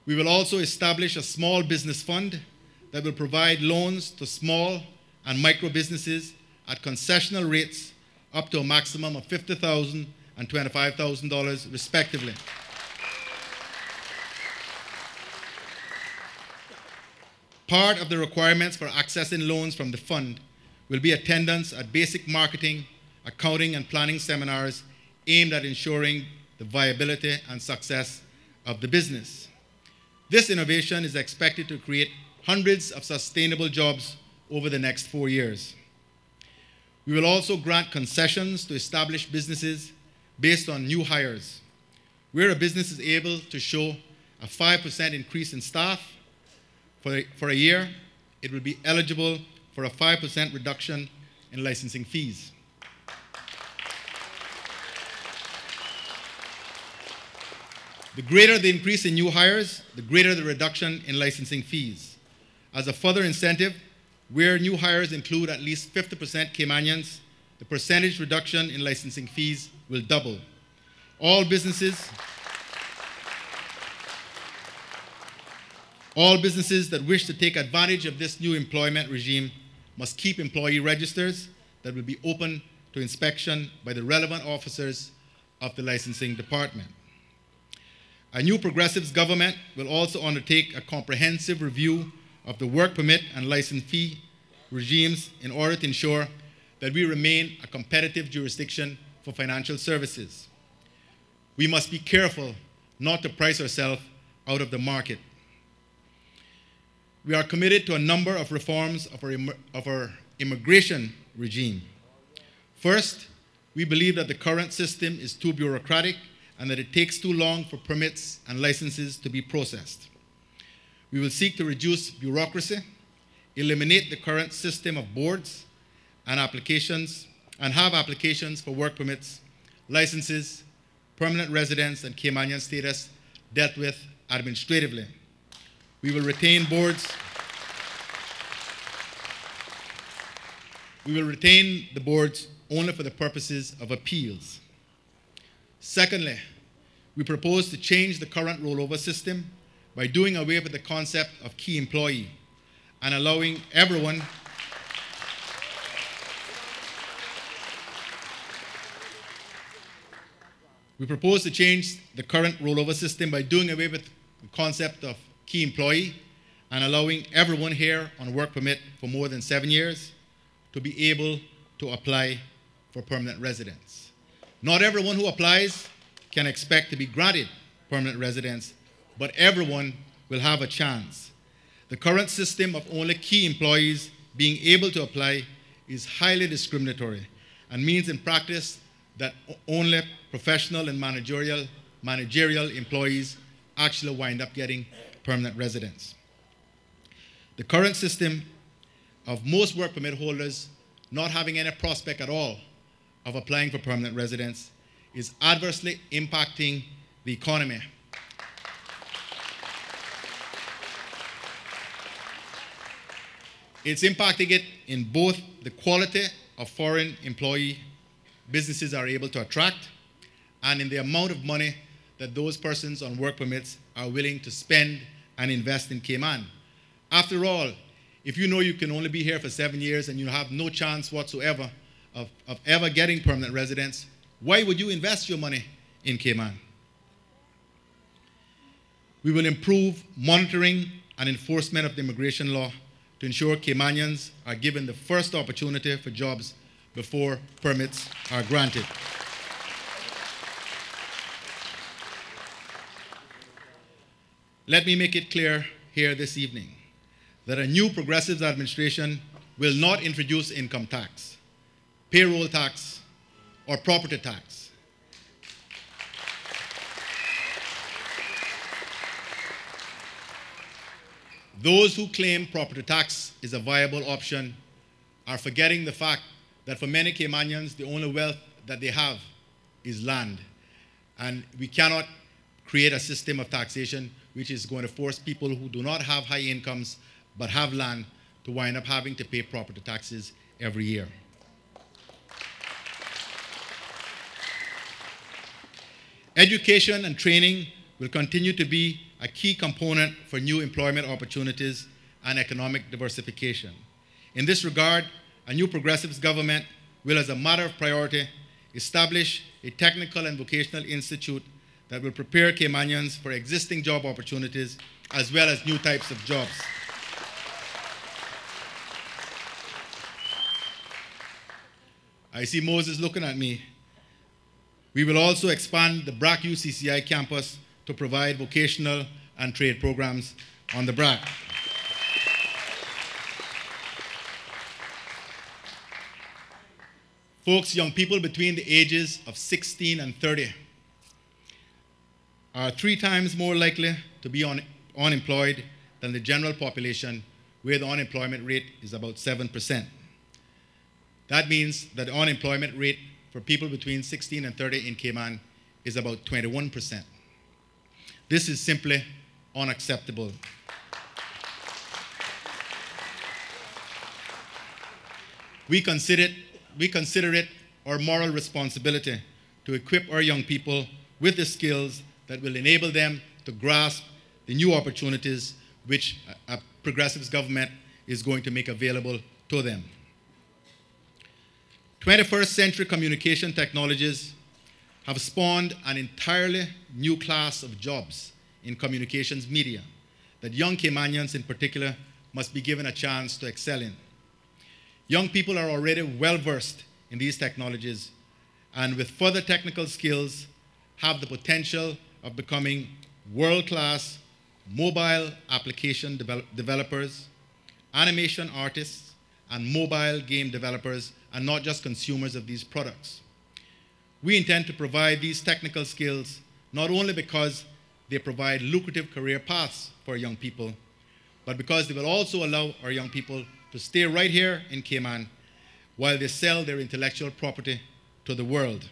We will also establish a small business fund that will provide loans to small and micro businesses at concessional rates up to a maximum of $50,000 and $25,000 respectively. Part of the requirements for accessing loans from the fund will be attendance at basic marketing, accounting, and planning seminars aimed at ensuring the viability and success of the business. This innovation is expected to create hundreds of sustainable jobs over the next 4 years. We will also grant concessions to established businesses based on new hires. Where a business is able to show a 5% increase in staff for a year, it will be eligible for a 5% reduction in licensing fees. The greater the increase in new hires, the greater the reduction in licensing fees. As a further incentive, where new hires include at least 50% Caymanians, the percentage reduction in licensing fees will double. All businesses that wish to take advantage of this new employment regime must keep employee registers that will be open to inspection by the relevant officers of the licensing department. A new Progressives government will also undertake a comprehensive review of the work permit and license fee regimes in order to ensure that we remain a competitive jurisdiction for financial services. We must be careful not to price ourselves out of the market. We are committed to a number of reforms of our immigration regime. First, we believe that the current system is too bureaucratic and that it takes too long for permits and licenses to be processed. We will seek to reduce bureaucracy, eliminate the current system of boards and applications, and have applications for work permits, licenses, permanent residence, and Caymanian status dealt with administratively. We will retain the boards only for the purposes of appeals. Secondly, we propose to change the current rollover system by doing away with the concept of key employee and allowing everyone We propose to change the current rollover system by doing away with the concept of key employee and allowing everyone here on a work permit for more than 7 years to be able to apply for permanent residence. Not everyone who applies can expect to be granted permanent residence, but everyone will have a chance. The current system of only key employees being able to apply is highly discriminatory and means in practice that only professional and managerial employees actually wind up getting permanent residence. The current system of most work permit holders not having any prospect at all of applying for permanent residence is adversely impacting the economy. It's impacting it in both the quality of foreign employee businesses are able to attract and in the amount of money that those persons on work permits are willing to spend and invest in Cayman. After all, if you know you can only be here for 7 years and you have no chance whatsoever of ever getting permanent residence, why would you invest your money in Cayman? We will improve monitoring and enforcement of the immigration law to ensure Caymanians are given the first opportunity for jobs before permits are granted. Let me make it clear here this evening that a new Progressives administration will not introduce income tax, payroll tax, or property tax. Those who claim property tax is a viable option are forgetting the fact that for many Caymanians, the only wealth that they have is land. And we cannot create a system of taxation which is going to force people who do not have high incomes but have land to wind up having to pay property taxes every year. Education and training will continue to be a key component for new employment opportunities and economic diversification. In this regard, a new Progressives government will, as a matter of priority, establish a technical and vocational institute that will prepare Caymanians for existing job opportunities as well as new types of jobs. I see Moses looking at me. We will also expand the BRAC UCCI campus to provide vocational and trade programs on the BRAC. Folks, young people between the ages of 16 and 30 are 3 times more likely to be unemployed than the general population, where the unemployment rate is about 7%. That means that the unemployment rate for people between 16 and 30 in Cayman is about 21%. This is simply unacceptable. We consider it our moral responsibility to equip our young people with the skills that will enable them to grasp the new opportunities which a progressive government is going to make available to them. 21st century communication technologies have spawned an entirely new class of jobs in communications media that young Caymanians in particular must be given a chance to excel in. Young people are already well versed in these technologies and with further technical skills have the potential of becoming world-class mobile application developers, animation artists, and mobile game developers, and not just consumers of these products. We intend to provide these technical skills not only because they provide lucrative career paths for young people, but because they will also allow our young people to stay right here in Cayman while they sell their intellectual property to the world.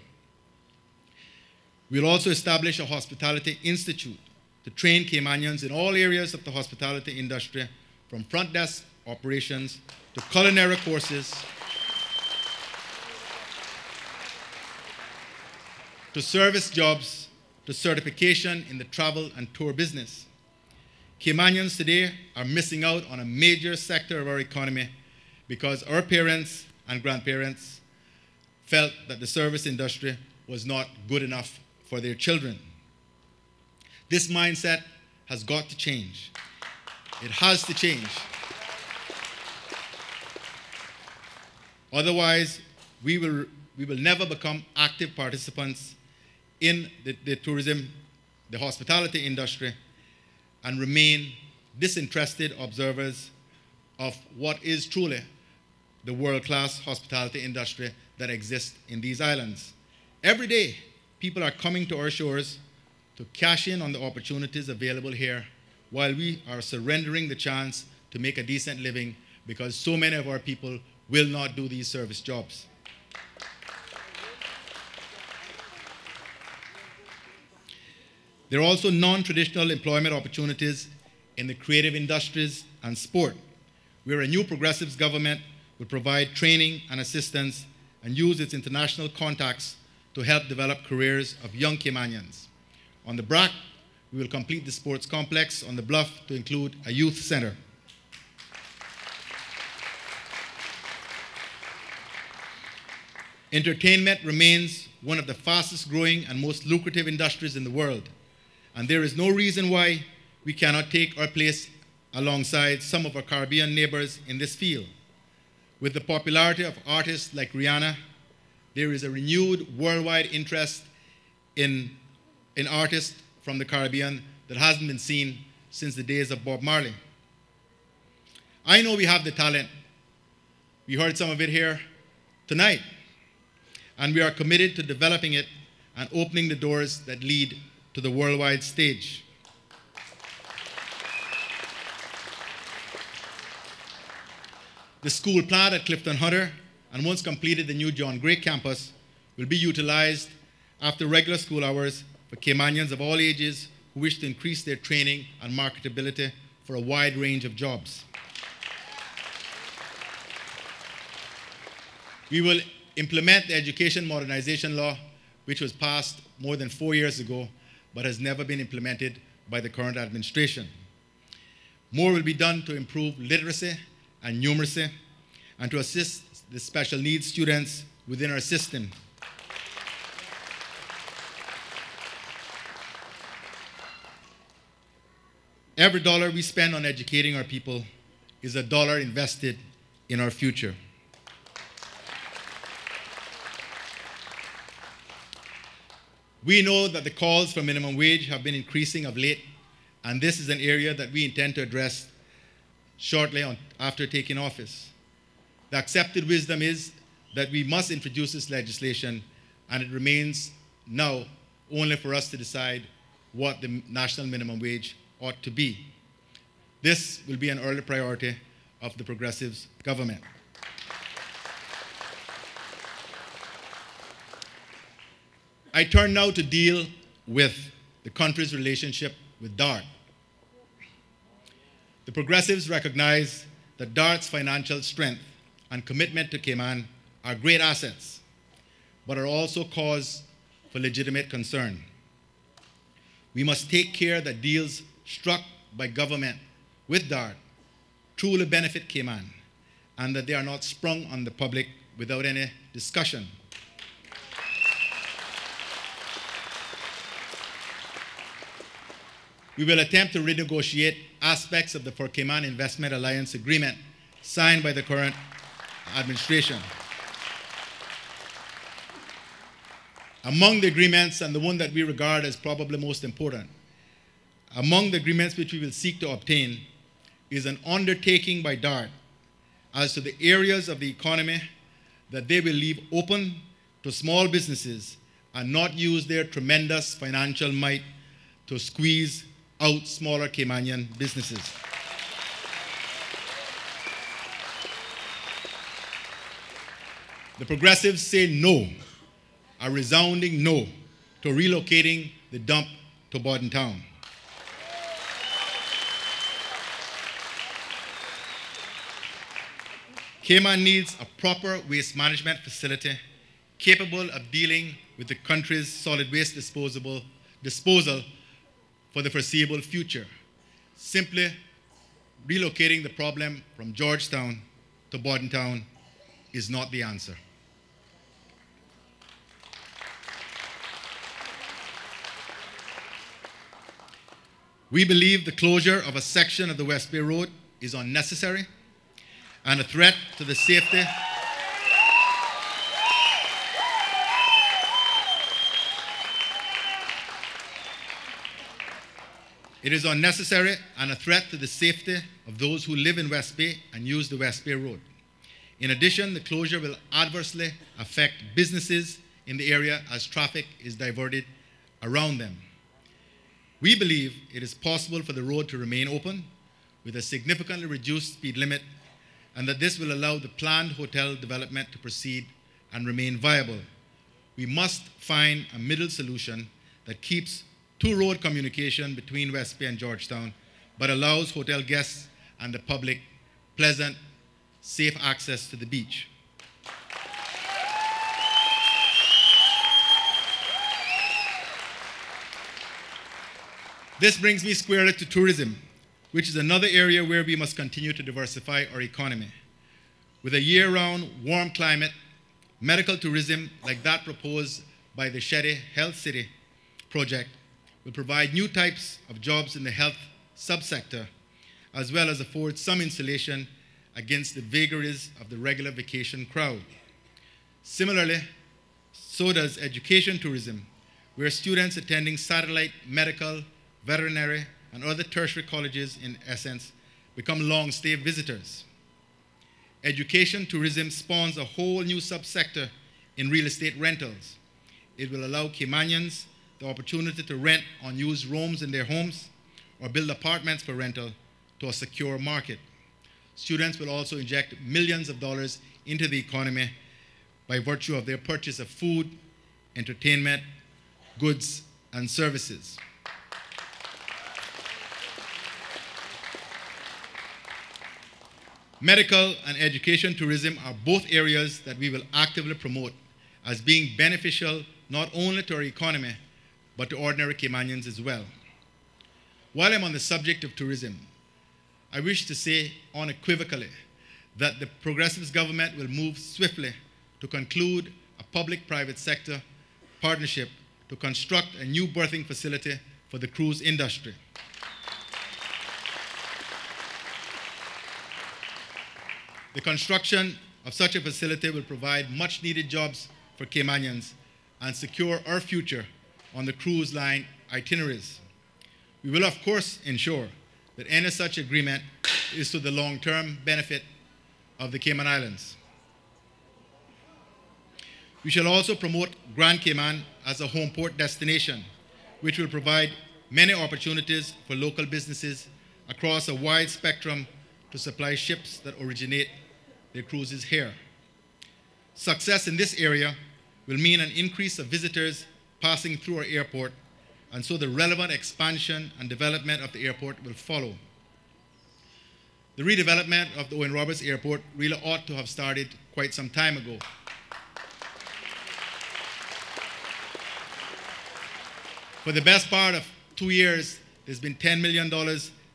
We'll also establish a hospitality institute to train Caymanians in all areas of the hospitality industry, from front desk operations to culinary courses, to service jobs, to certification in the travel and tour business. Caymanians today are missing out on a major sector of our economy because our parents and grandparents felt that the service industry was not good enough for their children. This mindset has got to change. It has to change. Otherwise, we will never become active participants in the tourism, the hospitality industry, and remain disinterested observers of what is truly the world-class hospitality industry that exists in these islands. Every day, people are coming to our shores to cash in on the opportunities available here while we are surrendering the chance to make a decent living because so many of our people will not do these service jobs. There are also non-traditional employment opportunities in the creative industries and sport, where a new progressives government will provide training and assistance and use its international contacts to help develop careers of young Caymanians. On the BRAC, we will complete the sports complex on the bluff to include a youth center. Entertainment remains one of the fastest growing and most lucrative industries in the world, and there is no reason why we cannot take our place alongside some of our Caribbean neighbors in this field. With the popularity of artists like Rihanna, there is a renewed worldwide interest in artists from the Caribbean that hasn't been seen since the days of Bob Marley. I know we have the talent. We heard some of it here tonight. And we are committed to developing it and opening the doors that lead to the worldwide stage. The school plant at Clifton Hunter, and once completed the new John Gray campus, will be utilized after regular school hours for Caymanians of all ages who wish to increase their training and marketability for a wide range of jobs. We will implement the Education Modernization Law, which was passed more than 4 years ago, but has never been implemented by the current administration. More will be done to improve literacy and numeracy and to assist the special needs students within our system. Every dollar we spend on educating our people is a dollar invested in our future. We know that the calls for minimum wage have been increasing of late, and this is an area that we intend to address shortly after taking office. The accepted wisdom is that we must introduce this legislation, and it remains now only for us to decide what the national minimum wage ought to be. This will be an early priority of the Progressives government. I turn now to deal with the country's relationship with DART. The Progressives recognize that DART's financial strength and commitment to Cayman are great assets, but are also cause for legitimate concern. We must take care that deals struck by government with DART truly benefit Cayman, and that they are not sprung on the public without any discussion. We will attempt to renegotiate aspects of the For Cayman Investment Alliance agreement signed by the current administration. Among the agreements, and the one that we regard as probably most important, among the agreements which we will seek to obtain is an undertaking by DART as to the areas of the economy that they will leave open to small businesses and not use their tremendous financial might to squeeze out smaller Caymanian businesses. The Progressives say no, a resounding no, to relocating the dump to Bordentown. Cayman needs a proper waste management facility capable of dealing with the country's solid waste disposal for the foreseeable future. Simply relocating the problem from Georgetown to Bordentown is not the answer. We believe the closure of a section of the West Bay Road is unnecessary and a threat to the safety It is unnecessary and a threat to the safety of those who live in West Bay and use the West Bay Road. In addition, the closure will adversely affect businesses in the area as traffic is diverted around them. We believe it is possible for the road to remain open with a significantly reduced speed limit, and that this will allow the planned hotel development to proceed and remain viable. We must find a middle solution that keeps two-road communication between West Bay and Georgetown, but allows hotel guests and the public pleasant, safe access to the beach. This brings me squarely to tourism, which is another area where we must continue to diversify our economy. With a year-round warm climate, medical tourism like that proposed by the Sheddy Health City project will provide new types of jobs in the health subsector, as well as afford some insulation against the vagaries of the regular vacation crowd. Similarly, so does education tourism, where students attending satellite medical, veterinary, and other tertiary colleges, in essence, become long-stay visitors. Education tourism spawns a whole new subsector in real estate rentals. It will allow Caymanians the opportunity to rent unused rooms in their homes or build apartments for rental to a secure market. Students will also inject millions of dollars into the economy by virtue of their purchase of food, entertainment, goods, and services. Medical and education tourism are both areas that we will actively promote as being beneficial not only to our economy, but to ordinary Caymanians as well. While I'm on the subject of tourism, I wish to say unequivocally that the Progressives government will move swiftly to conclude a public-private sector partnership to construct a new berthing facility for the cruise industry. The construction of such a facility will provide much-needed jobs for Caymanians and secure our future on the cruise line itineraries. We will, of course, ensure that any such agreement is to the long-term benefit of the Cayman Islands. We shall also promote Grand Cayman as a home port destination, which will provide many opportunities for local businesses across a wide spectrum to supply ships that originate their cruises here. Success in this area will mean an increase of visitors passing through our airport, and so the relevant expansion and development of the airport will follow. The redevelopment of the Owen Roberts Airport really ought to have started quite some time ago. For the best part of 2 years, there's been $10 million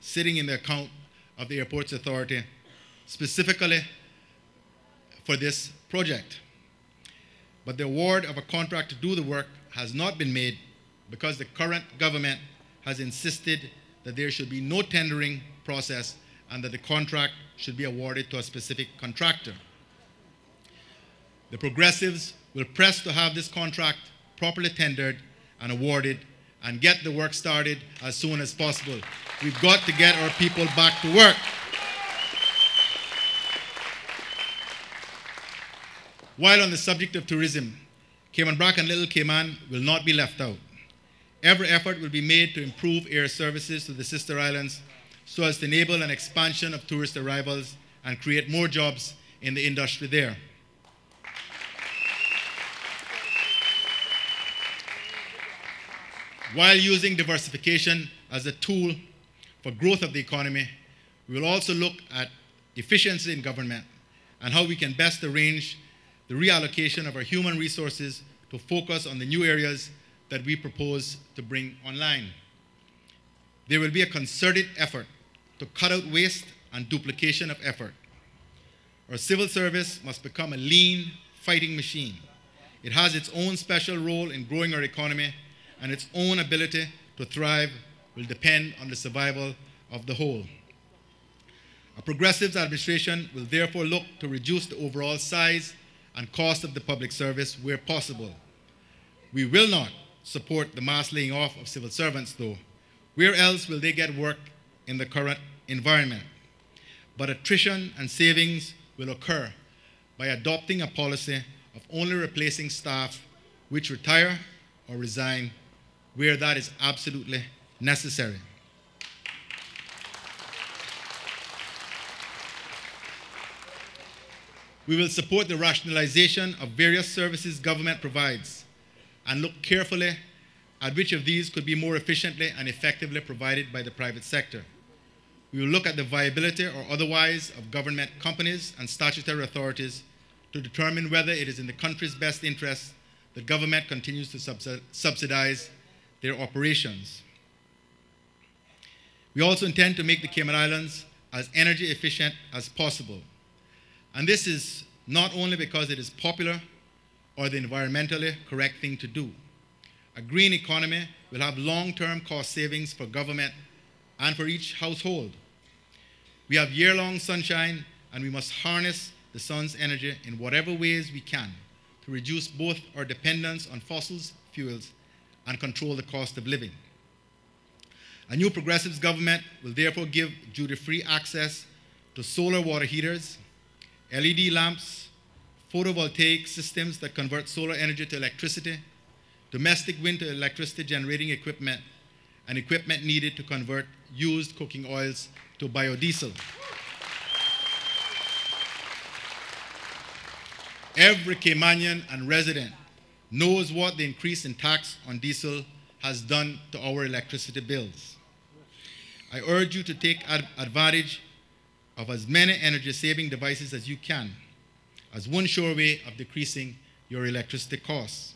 sitting in the account of the Airports Authority, specifically for this project. But the award of a contract to do the work has not been made because the current government has insisted that there should be no tendering process and that the contract should be awarded to a specific contractor. The Progressives will press to have this contract properly tendered and awarded and get the work started as soon as possible. We've got to get our people back to work. While on the subject of tourism, Cayman Brac and Little Cayman will not be left out. Every effort will be made to improve air services to the sister islands so as to enable an expansion of tourist arrivals and create more jobs in the industry there. While using diversification as a tool for growth of the economy, we will also look at efficiency in government and how we can best arrange the reallocation of our human resources to focus on the new areas that we propose to bring online. There will be a concerted effort to cut out waste and duplication of effort. Our civil service must become a lean, fighting machine. It has its own special role in growing our economy, and its own ability to thrive will depend on the survival of the whole. A Progressives administration will therefore look to reduce the overall size and cost of the public service where possible. We will not support the mass laying off of civil servants, though. Where else will they get work in the current environment? But attrition and savings will occur by adopting a policy of only replacing staff which retire or resign where that is absolutely necessary. We will support the rationalization of various services government provides and look carefully at which of these could be more efficiently and effectively provided by the private sector. We will look at the viability or otherwise of government companies and statutory authorities to determine whether it is in the country's best interest that government continues to subsidize their operations. We also intend to make the Cayman Islands as energy efficient as possible. And this is not only because it is popular or the environmentally correct thing to do. A green economy will have long-term cost savings for government and for each household. We have year-long sunshine, and we must harness the sun's energy in whatever ways we can to reduce both our dependence on fossil fuels and control the cost of living. A new Progressives government will therefore give duty-free access to solar water heaters, LED lamps, photovoltaic systems that convert solar energy to electricity, domestic wind to electricity generating equipment, and equipment needed to convert used cooking oils to biodiesel. Every Caymanian and resident knows what the increase in tax on diesel has done to our electricity bills. I urge you to take advantage of as many energy-saving devices as you can, as one sure way of decreasing your electricity costs.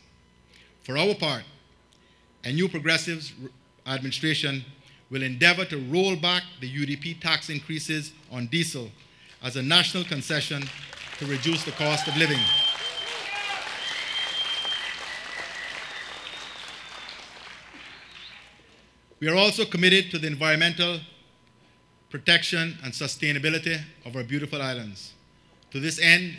For our part, a new Progressives administration will endeavor to roll back the UDP tax increases on diesel as a national concession to reduce the cost of living. We are also committed to the environmental protection and sustainability of our beautiful islands. To this end,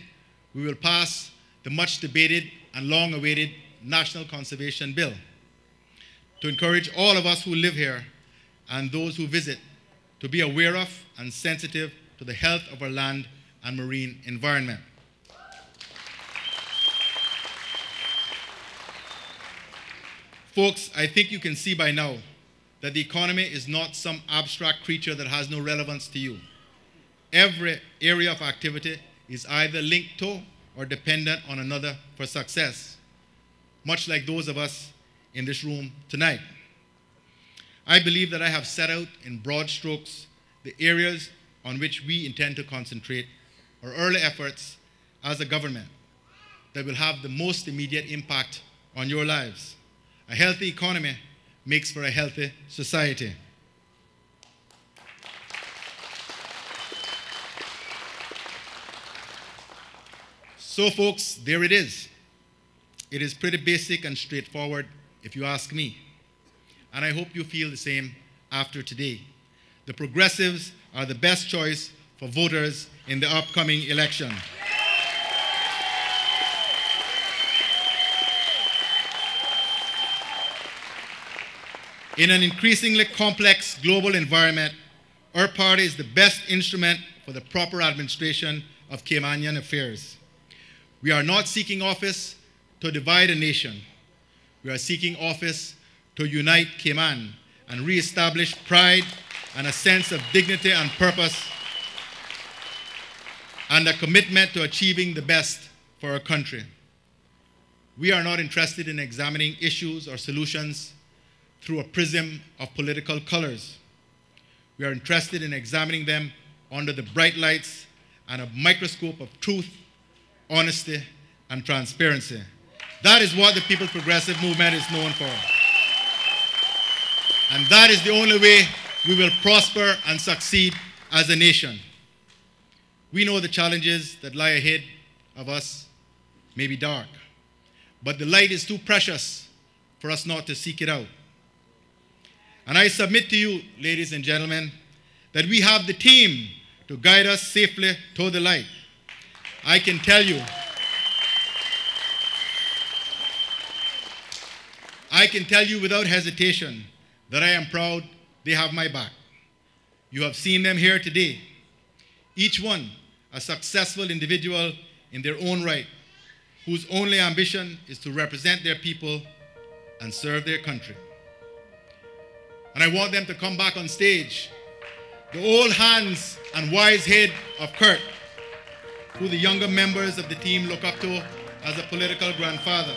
we will pass the much debated and long awaited National Conservation Bill to encourage all of us who live here and those who visit to be aware of and sensitive to the health of our land and marine environment. Folks, I think you can see by now that the economy is not some abstract creature that has no relevance to you. Every area of activity is either linked to or dependent on another for success, much like those of us in this room tonight. I believe that I have set out in broad strokes the areas on which we intend to concentrate our early efforts as a government that will have the most immediate impact on your lives. A healthy economy makes for a healthy society. So folks, there it is. It is pretty basic and straightforward if you ask me. And I hope you feel the same after today. The Progressives are the best choice for voters in the upcoming election. In an increasingly complex global environment, our party is the best instrument for the proper administration of Caymanian affairs. We are not seeking office to divide a nation. We are seeking office to unite Cayman and reestablish pride and a sense of dignity and purpose and a commitment to achieving the best for our country. We are not interested in examining issues or solutions through a prism of political colors. We are interested in examining them under the bright lights and a microscope of truth, honesty, and transparency. That is what the People's Progressive Movement is known for. And that is the only way we will prosper and succeed as a nation. We know the challenges that lie ahead of us may be dark, but the light is too precious for us not to seek it out. And I submit to you, ladies and gentlemen, that we have the team to guide us safely to the light. I can tell you without hesitation that I am proud they have my back. You have seen them here today, each one a successful individual in their own right, whose only ambition is to represent their people and serve their country. And I want them to come back on stage. The old hands and wise head of Kurt, who the younger members of the team look up to as a political grandfather.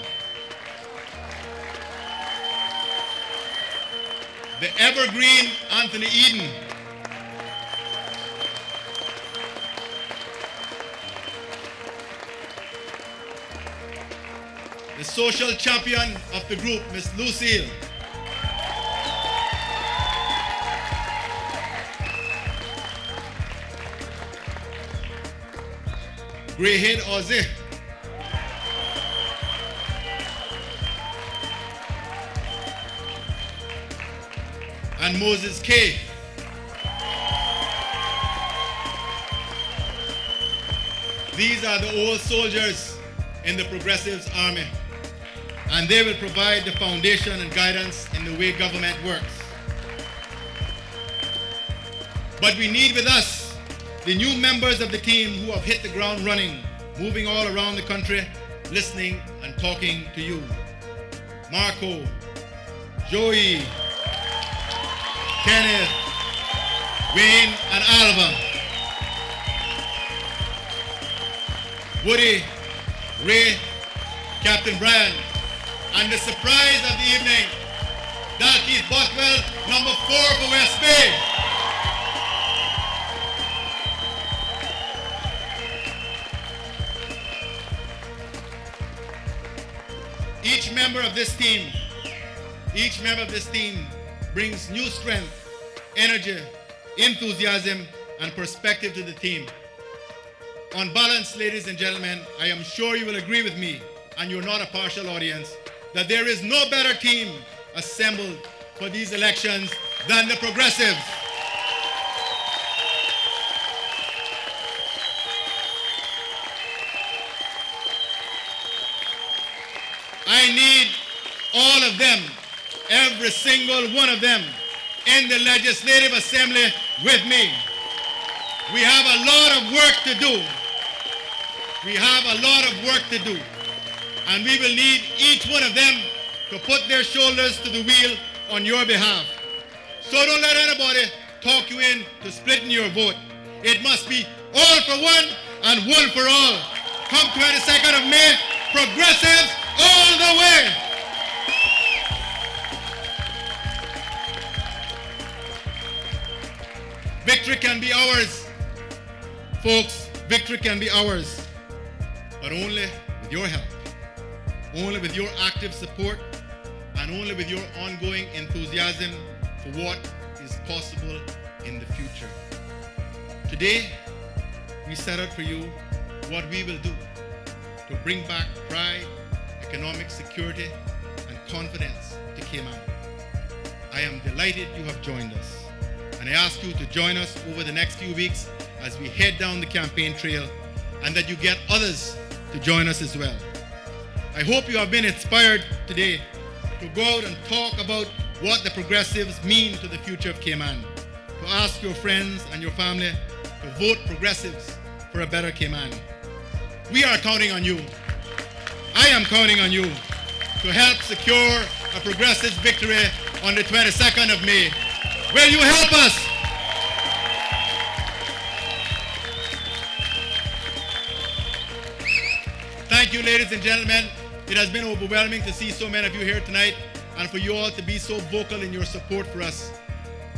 The evergreen Anthony Eden. The social champion of the group, Miss Lucille. Greyhead Ozzy. And Moses K. These are the old soldiers in the Progressives Army, and they will provide the foundation and guidance in the way government works. But we need with us the new members of the team who have hit the ground running, moving all around the country, listening and talking to you. Marco, Joey, Kenneth, Wayne, and Alva. Woody, Ray, Captain Brian, and the surprise of the evening, Dalkeith Boswell, number 4 for West Bay. Each member of this team brings new strength, energy, enthusiasm, and perspective to the team. On balance, ladies and gentlemen, I am sure you will agree with me, and you're not a partial audience, that there is no better team assembled for these elections than the Progressives. I need all of them, every single one of them, in the Legislative Assembly with me. We have a lot of work to do. We have a lot of work to do. And we will need each one of them to put their shoulders to the wheel on your behalf. So don't let anybody talk you into splitting your vote. It must be all for one and one for all. Come 22nd of May, progressives all the way. Victory can be ours, folks. Victory can be ours, but only with your help, only with your active support, and only with your ongoing enthusiasm for what is possible in the future. Today, we set out for you what we will do to bring back pride, economic security, and confidence to Cayman. I am delighted you have joined us, and I ask you to join us over the next few weeks as we head down the campaign trail, and that you get others to join us as well. I hope you have been inspired today to go out and talk about what the progressives mean to the future of Cayman, to ask your friends and your family to vote progressives for a better Cayman. We are counting on you. I am counting on you to help secure a progressive victory on the 22nd of May. Will you help us? Thank you, ladies and gentlemen. It has been overwhelming to see so many of you here tonight and for you all to be so vocal in your support for us.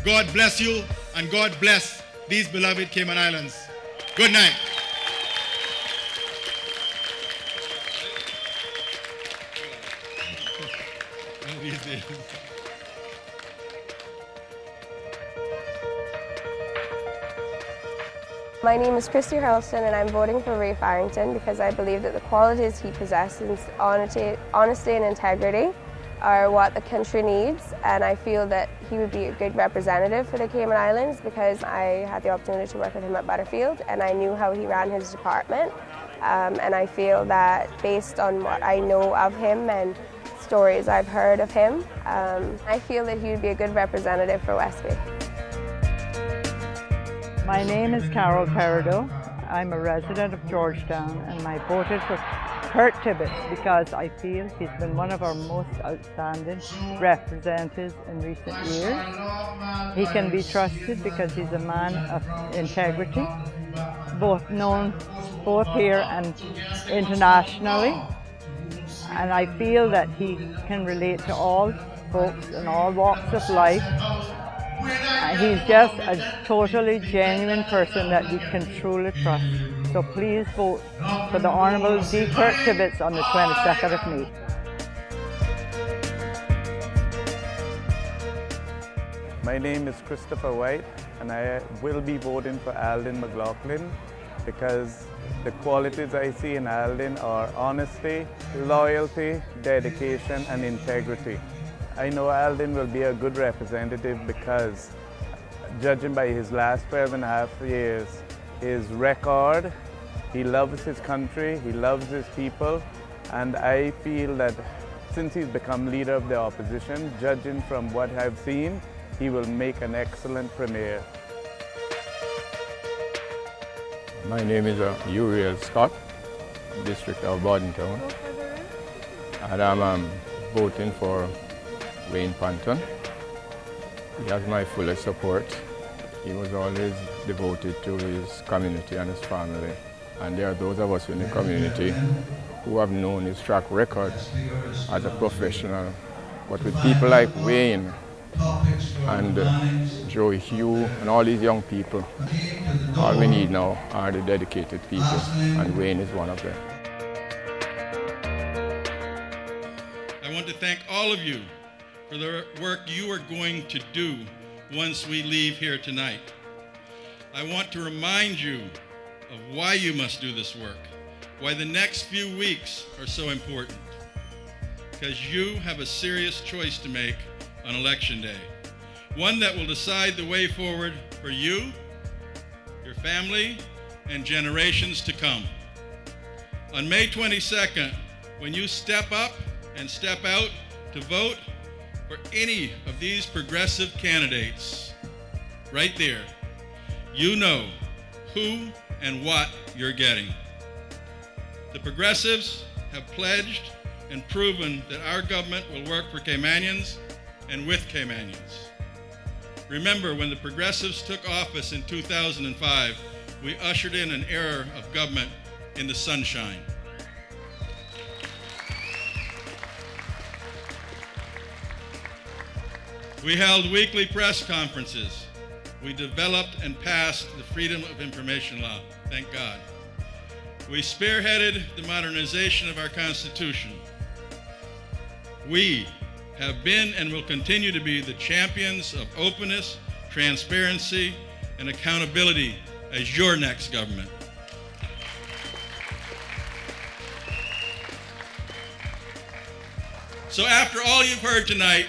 God bless you and God bless these beloved Cayman Islands. Good night. My name is Christy Hurlston and I'm voting for Ray Farrington because I believe that the qualities he possesses, honesty and integrity, are what the country needs, and I feel that he would be a good representative for the Cayman Islands because I had the opportunity to work with him at Butterfield and I knew how he ran his department, and I feel that based on what I know of him and stories I've heard of him, I feel that he would be a good representative for Westby. My name is Carol Peridot. I'm a resident of Georgetown and I voted for Kurt Tibbetts because I feel he's been one of our most outstanding representatives in recent years. He can be trusted because he's a man of integrity, known both here and internationally. And I feel that he can relate to all folks in all walks of life. He's just a totally genuine person that we can truly trust. So please vote for the Honourable D. Kurt Tibbetts on the 22nd of May. My name is Christopher White and I will be voting for Alden McLaughlin because the qualities I see in Alden are honesty, loyalty, dedication and integrity. I know Alden will be a good representative because, judging by his last 12.5 years, his record, he loves his country, he loves his people, and I feel that since he's become leader of the opposition, judging from what I've seen, he will make an excellent premier. My name is Uriel Scott, District of Bordentown, and I'm voting for Wayne Panton. He has my fullest support. He was always devoted to his community and his family. And there are those of us in the community who have known his track record as a professional. But with people like Wayne and Joey Hugh and all these young people, all we need now are the dedicated people, and Wayne is one of them. I want to thank all of you for the work you are going to do once we leave here tonight. I want to remind you of why you must do this work, why the next few weeks are so important. Because you have a serious choice to make on Election Day, one that will decide the way forward for you, your family, and generations to come. On May 22nd, when you step up and step out to vote for any of these progressive candidates, right there, you know who and what you're getting. The progressives have pledged and proven that our government will work for Caymanians and with Caymanians. Remember, when the progressives took office in 2005, we ushered in an era of government in the sunshine. We held weekly press conferences. We developed and passed the Freedom of Information Law, thank God. We spearheaded the modernization of our Constitution. We have been and will continue to be the champions of openness, transparency, and accountability as your next government. So after all you've heard tonight,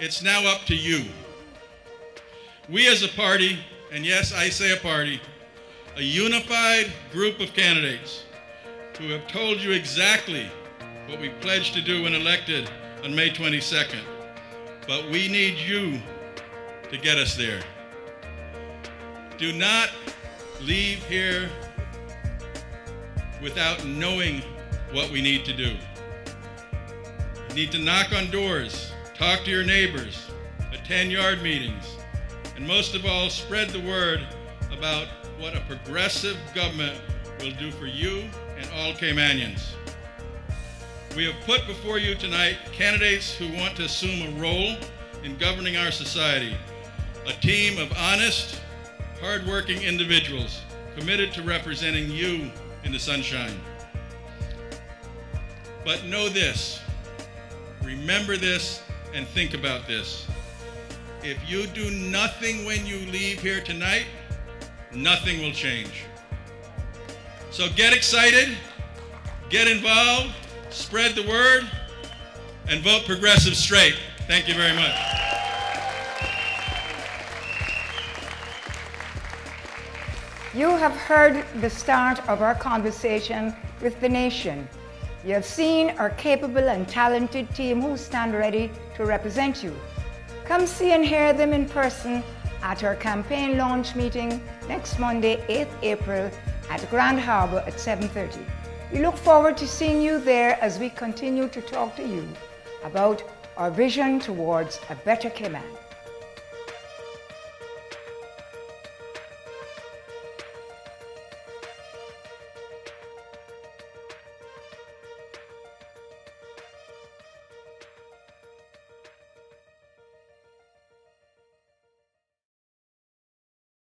it's now up to you. We as a party, and yes, I say a party, a unified group of candidates who have told you exactly what we pledged to do when elected on May 22nd. But we need you to get us there. Do not leave here without knowing what we need to do. You need to knock on doors, talk to your neighbors, attend yard meetings, and most of all, spread the word about what a progressive government will do for you and all Caymanians. We have put before you tonight candidates who want to assume a role in governing our society, a team of honest, hardworking individuals committed to representing you in the sunshine. But know this, remember this, and think about this. If you do nothing when you leave here tonight, nothing will change. So get excited, get involved, spread the word, and vote progressive straight. Thank you very much. You have heard the start of our conversation with the nation. You have seen our capable and talented team who stand ready to represent you. Come see and hear them in person at our campaign launch meeting next Monday, 8th April at Grand Harbour at 7:30. We look forward to seeing you there as we continue to talk to you about our vision towards a better Cayman.